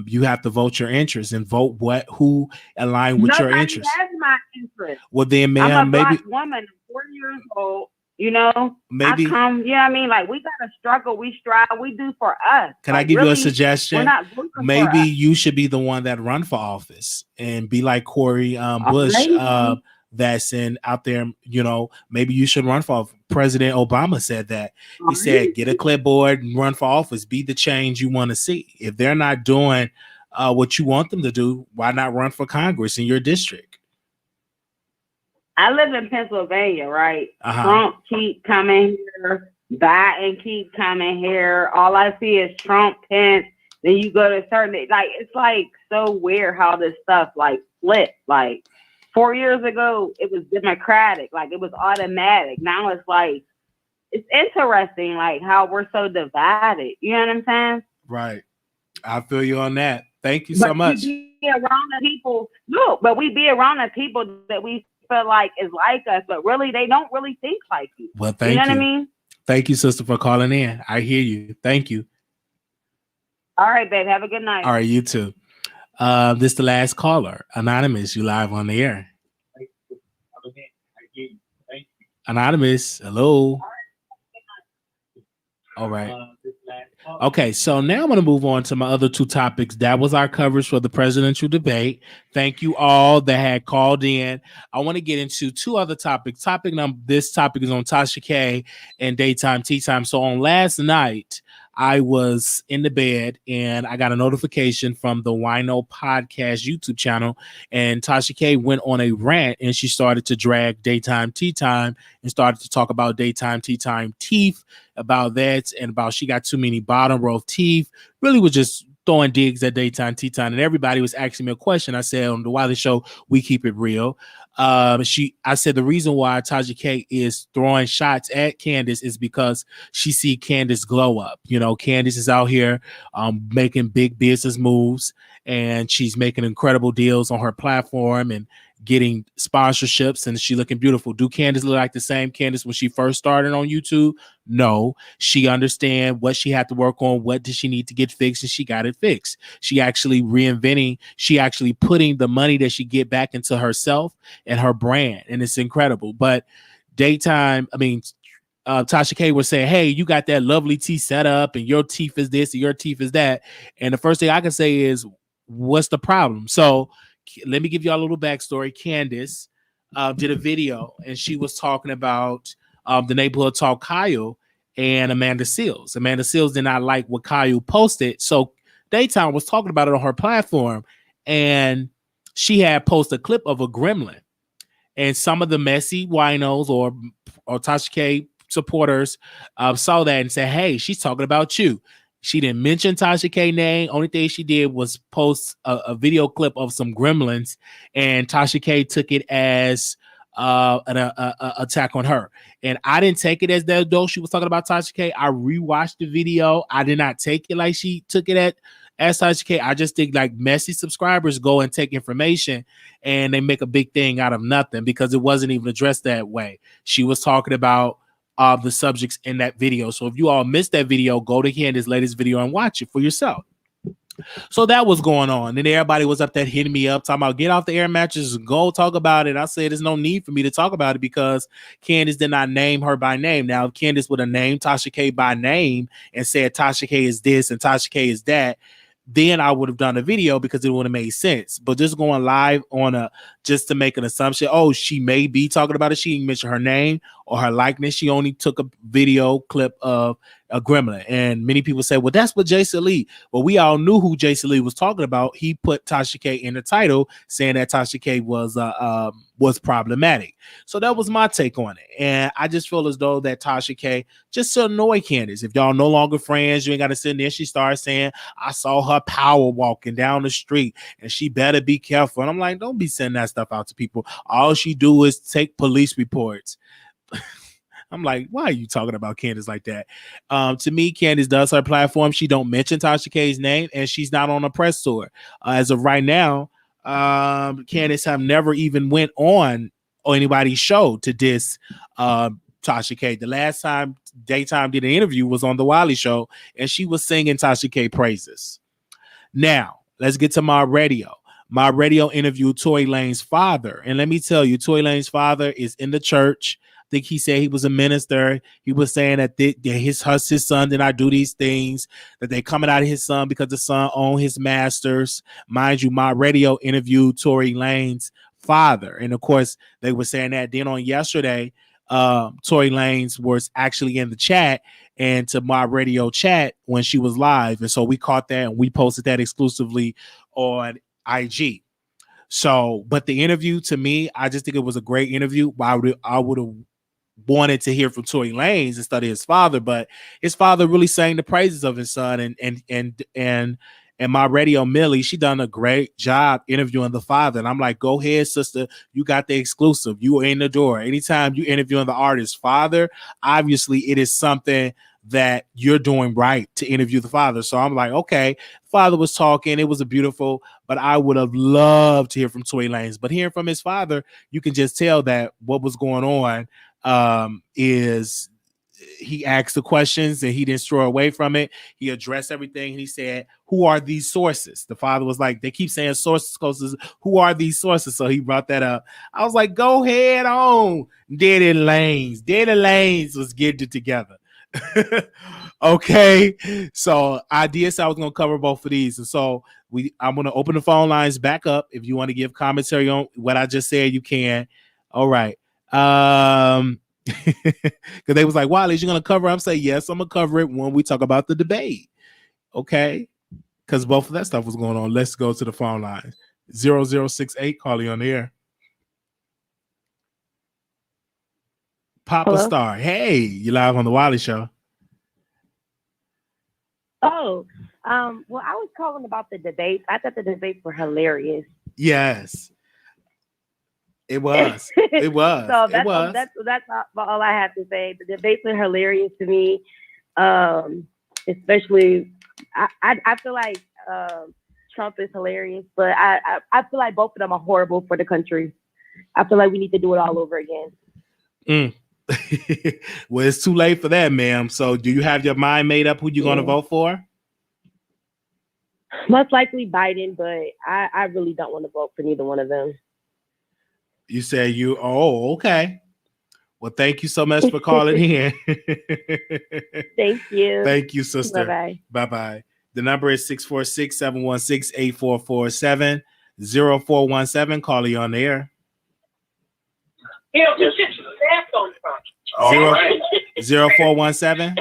You have to vote your interests and vote who align with your Nobody interests. has my interest. Well, then, I'm ma'am, a maybe black woman, 40 years old. You know, Maybe- I come. You know what I mean? Like we gotta struggle. We strive. We do for us. can I Like, give you a really, suggestion? We're not looking for Maybe us. you should be the one that run for office and be like Corey Bush, Maybe. that's in out there. You know, maybe you should run for office. President Obama said that. He said, "Get a clipboard and run for office. Be the change you want to see." If they're not doing what you want them to do, why not run for Congress in your district? I live in Pennsylvania, right? Uh-huh. Trump keep coming here. Biden keep coming here. All I see is Trump, Pence. Then you go to certain, like, it's like so weird how this stuff like flipped. Like 4 years ago, it was Democratic. Like it was automatic. Now it's like, it's interesting, like how we're so divided. You know what I'm saying? Right. I feel you on that. Thank you so much. We be around the people. Look, but we be around the people that we feel like is like us, but really they don't really think like you. Well, thank you. you. Know what I mean? Thank you, sister, for calling in. I hear you. Thank you. All right, babe. Have a good night. All right, you too. This is the last caller. Anonymous, you live on the air. Anonymous, hello. All right. Okay, so now I'm going to move on to my other two topics. That was our coverage for the presidential debate. Thank you all that had called in. I want to get into two other topics. This topic is on Tasha K and Daytime Tea Time. So on last night, I was in the bed and I got a notification from the Wino Podcast YouTube channel, and Tasha K went on a rant and she started to drag Daytime Tea Time and started to talk about Daytime Tea Time teeth, about that, and about she got too many bottom row teeth. Really was just throwing digs at Daytime Tea Time, and everybody was asking me a question. I said on the Wiley Show, we keep it real. I said the reason why Tasha K is throwing shots at Candace is because she see Candace glow up. You know, Candace is out here making big business moves, and she's making incredible deals on her platform and getting sponsorships, and she looking beautiful. Do Candace look like the same Candace when she first started on YouTube? No. She understand what she had to work on, what did she need to get fixed, and she got it fixed. She actually putting the money that she get back into herself and her brand, and it's incredible. But Tasha K was saying, hey, you got that lovely teeth set up, and your teeth is this and your teeth is that. And the first thing I can say is, what's the problem? So let me give you a little backstory. Candace did a video, and she was talking about the neighborhood talk Kyle and Amanda Seales. Amanda Seales did not like what Kyle posted, so Daytime was talking about it on her platform, and she had posted a clip of a gremlin, and some of the messy winos or Tasha K supporters saw that and said, hey, she's talking about you. She didn't mention Tasha K name. Only thing she did was post a video clip of some gremlins, and Tasha K took it as an attack on her. And I didn't take it as that, though she was talking about Tasha K. I rewatched the video. I did not take it like she took it Ask Tasha K. I just think like messy subscribers go and take information and they make a big thing out of nothing because it wasn't even addressed that way. She was talking about the subjects in that video. So if you all missed that video, go to Candace's latest video and watch it for yourself. So that was going on. And everybody was up there hitting me up, talking about get off the air mattress and go talk about it. I said there's no need for me to talk about it because Candace did not name her by name. Now, if Candace would have named Tasha K by name and said Tasha K is this and Tasha K is that, then I would have done a video because it would have made sense. But just going live on just to make an assumption, oh, she may be talking about it. She didn't mention her name or her likeness. She only took a video clip of a gremlin. And many people say, well, that's what Jason Lee. Well, we all knew who Jason Lee was talking about. He put Tasha K in the title saying that Tasha K was problematic. So that was my take on it. And I just feel as though that Tasha K just to annoy Candace. If y'all no longer friends, you ain't got to sit in there. She started saying, I saw her power walking down the street and she better be careful. And I'm like, don't be sending that stuff out to people. All she do is take police reports. I'm like, why are you talking about Candace like that? To me, Candace does her platform. She don't mention Tasha K's name, and she's not on a press tour. As of right now, Candace have never even went on anybody's show to diss Tasha K. The last time Daytime did an interview was on the Wiley Show, and she was singing Tasha K praises. Now, let's get to my radio. My radio interviewed Tory Lanez's father. And let me tell you, Tory Lanez's father is in the church. I think he said he was a minister. He was saying that his son did not do these things, that they coming out of his son because the son owned his masters. Mind you, my radio interviewed Tory Lanez's father. And of course, they were saying that. Then on yesterday, Tory Lanez was actually in the chat and to my radio chat when she was live. And so we caught that and we posted that exclusively on IG. So, but the interview to me, I just think it was a great interview. I would have wanted to hear from Tory Lanez instead of his father, but his father really sang the praises of his son. And my radio Millie, she done a great job interviewing the father. And I'm like, go ahead, sister. You got the exclusive. You are in the door. Anytime you interviewing the artist's father, obviously it is something that you're doing right to interview the father. So I'm like, okay, father was talking. It was a beautiful, but I would have loved to hear from Tory Lanez. But hearing from his father, you can just tell that what was going on is he asked the questions and he didn't stray away from it. He addressed everything. And he said, who are these sources? The father was like, they keep saying sources. Who are these sources? So he brought that up. I was like, go ahead on. Daddy Lanez was getting it together. Okay, so I did say I was going to cover both of these, and so I'm going to open the phone lines back up. If you want to give commentary on what I just said, you can. All right, because they was like, Wiley, you going to cover? I'm saying yes, I'm going to cover it when we talk about the debate. Okay, because both of that stuff was going on. Let's go to the phone lines. 0068, calling on the air. Papa Hello? Star. Hey, you live on the Wiley Show. Oh, well, I was calling about the debates. I thought the debates were hilarious. Yes, it was. It was. So it was. That's all I have to say. The debates are hilarious to me, especially. I feel like Trump is hilarious, but I feel like both of them are horrible for the country. I feel like we need to do it all over again. Well, it's too late for that, ma'am. So do you have your mind made up who you're going to vote for? Most likely Biden, but I really don't want to vote for neither one of them. You say okay. Well, thank you so much for calling in. Thank you. Thank you, sister. Bye-bye. Bye-bye. The number is 646-716-8447, 0417. Call you on the air. 0417.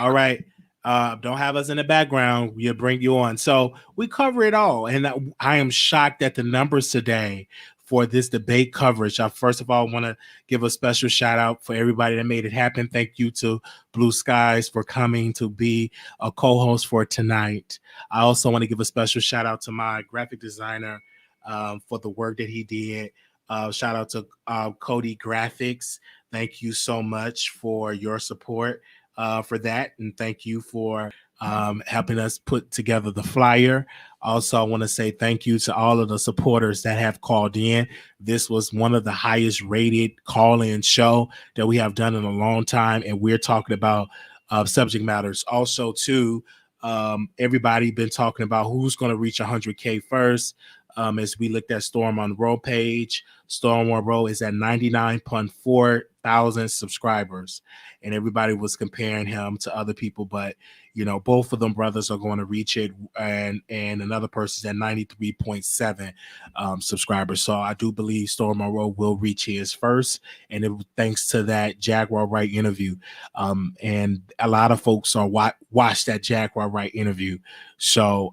All right. Don't have us in the background. We'll bring you on. So we cover it all. And I am shocked at the numbers today for this debate coverage. I first of all want to give a special shout out for everybody that made it happen. Thank you to Blue Skies for coming to be a co-host for tonight. I also want to give a special shout out to my graphic designer for the work that he did. Shout out to Cody Graphics. Thank you so much for your support for that. And thank you for helping us put together the flyer. Also, I want to say thank you to all of the supporters that have called in. This was one of the highest rated call-in show that we have done in a long time, and we're talking about subject matters. Also, too, everybody been talking about who's going to reach 100K first. As we looked at Storm Monroe page, Storm Monroe is at 99.4 thousand subscribers, and everybody was comparing him to other people, but you know, both of them brothers are going to reach it, and another person's at 93.7 subscribers. So I do believe Storm Monroe will reach his first, and it thanks to that Jaguar Wright interview. And a lot of folks are watched that Jaguar Wright interview. So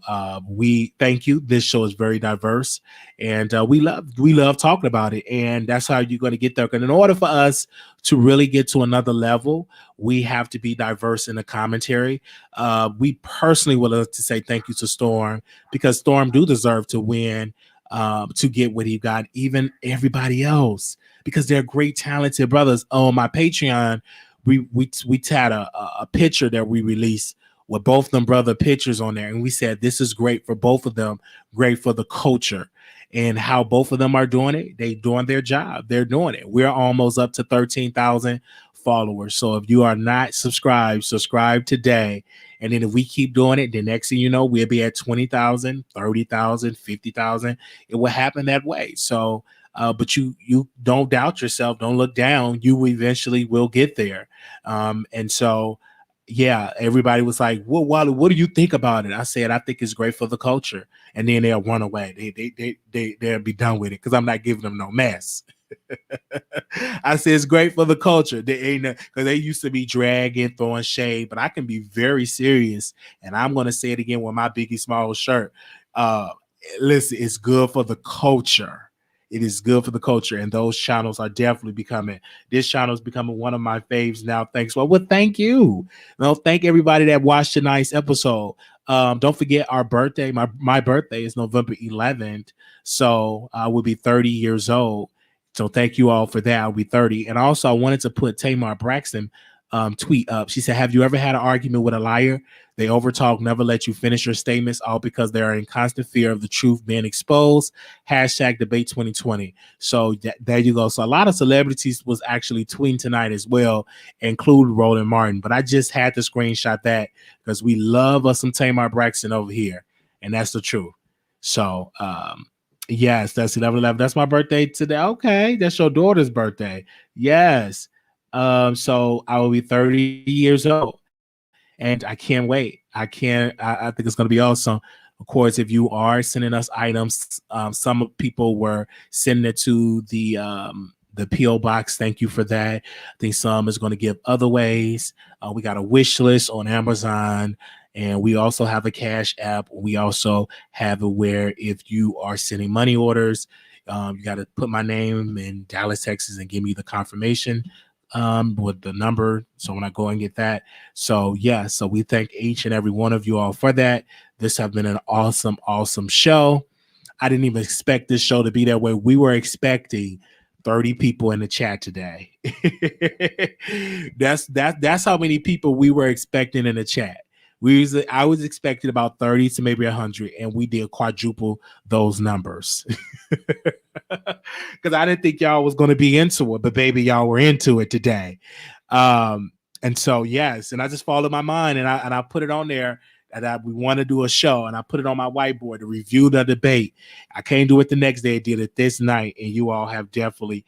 we thank you. This show is very diverse, and we love talking about it, and that's how you're going to get there. And in order for us to really get to another level, we have to be diverse in the commentary. We personally would love to say thank you to Storm, because Storm do deserve to win, to get what he got, even everybody else, because they're great, talented brothers. On my Patreon, we had a picture that we released with both them brother pictures on there, and we said this is great for both of them, great for the culture. And how both of them are doing it, they doing their job. They're doing it. We're almost up to 13,000 followers. So if you are not subscribed, subscribe today. And then if we keep doing it, the next thing you know, we'll be at 20,000, 30,000, 50,000. It will happen that way. So, but you don't doubt yourself. Don't look down. You eventually will get there. And so, yeah, everybody was like, well, Wiley, what do you think about it? I said, I think it's great for the culture. And then they'll run away. They'll be done with it, because I'm not giving them no mess. I said it's great for the culture. They ain't, because they used to be dragging, throwing shade, but I can be very serious. And I'm going to say it again with my Biggie Smalls shirt. Listen, it's good for the culture. It is good for the culture, and those channels are definitely becoming. This channel is becoming one of my faves now. Thanks. Well, thank you. No, thank everybody that watched tonight's episode. Don't forget our birthday. My birthday is November 11th, so I will be 30 years old. So thank you all for that. I'll be 30. And also, I wanted to put Tamar Braxton tweet up. She said, "Have you ever had an argument with a liar? They overtalk, never let you finish your statements, all because they are in constant fear of the truth being exposed. Hashtag debate 2020. So there you go. So a lot of celebrities was actually tweeting tonight as well, including Roland Martin. But I just had to screenshot that because we love us some Tamar Braxton over here. And that's the truth. So yes, that's 11/11. That's my birthday today. Okay, that's your daughter's birthday. Yes. So I will be 30 years old. And I can't wait. I think it's going to be awesome. Of course, if you are sending us items, some people were sending it to the P.O. box. Thank you for that. I think some is going to give other ways. We got a wish list on Amazon, and we also have a Cash app. We also have it where if you are sending money orders, you got to put my name in Dallas, Texas, and give me the confirmation with the number, so when I go and get that. So yeah, so we thank each and every one of you all for that. This has been an awesome show. I didn't even expect this show to be that way. We were expecting 30 people in the chat today. That's how many people we were expecting in the chat. I was expecting about 30 to maybe 100, and we did quadruple those numbers. Because I didn't think y'all was going to be into it, but baby, y'all were into it today. And so yes, and I just followed my mind, and I put it on there that we want to do a show, and I put it on my whiteboard to review the debate. I can't do it the next day. I did it this night, and you all have definitely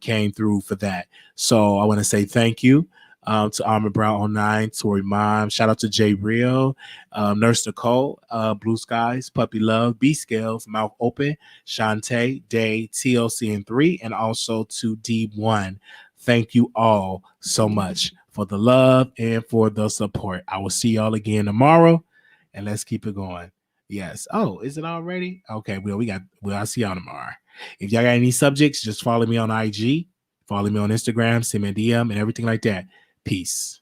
came through for that. So I want to say thank you. To Armor Brown 09, Tory Mom, shout out to Jay Real, Nurse Nicole, Blue Skies, Puppy Love, B Scales, Mouth Open, Shantae, Day, TLC and 3, and also to D1. Thank you all so much for the love and for the support. I will see y'all again tomorrow, and let's keep it going. Yes. Oh, is it already? Okay. Well, I'll see y'all tomorrow. If y'all got any subjects, just follow me on IG, follow me on Instagram, send me a DM, and everything like that. Peace.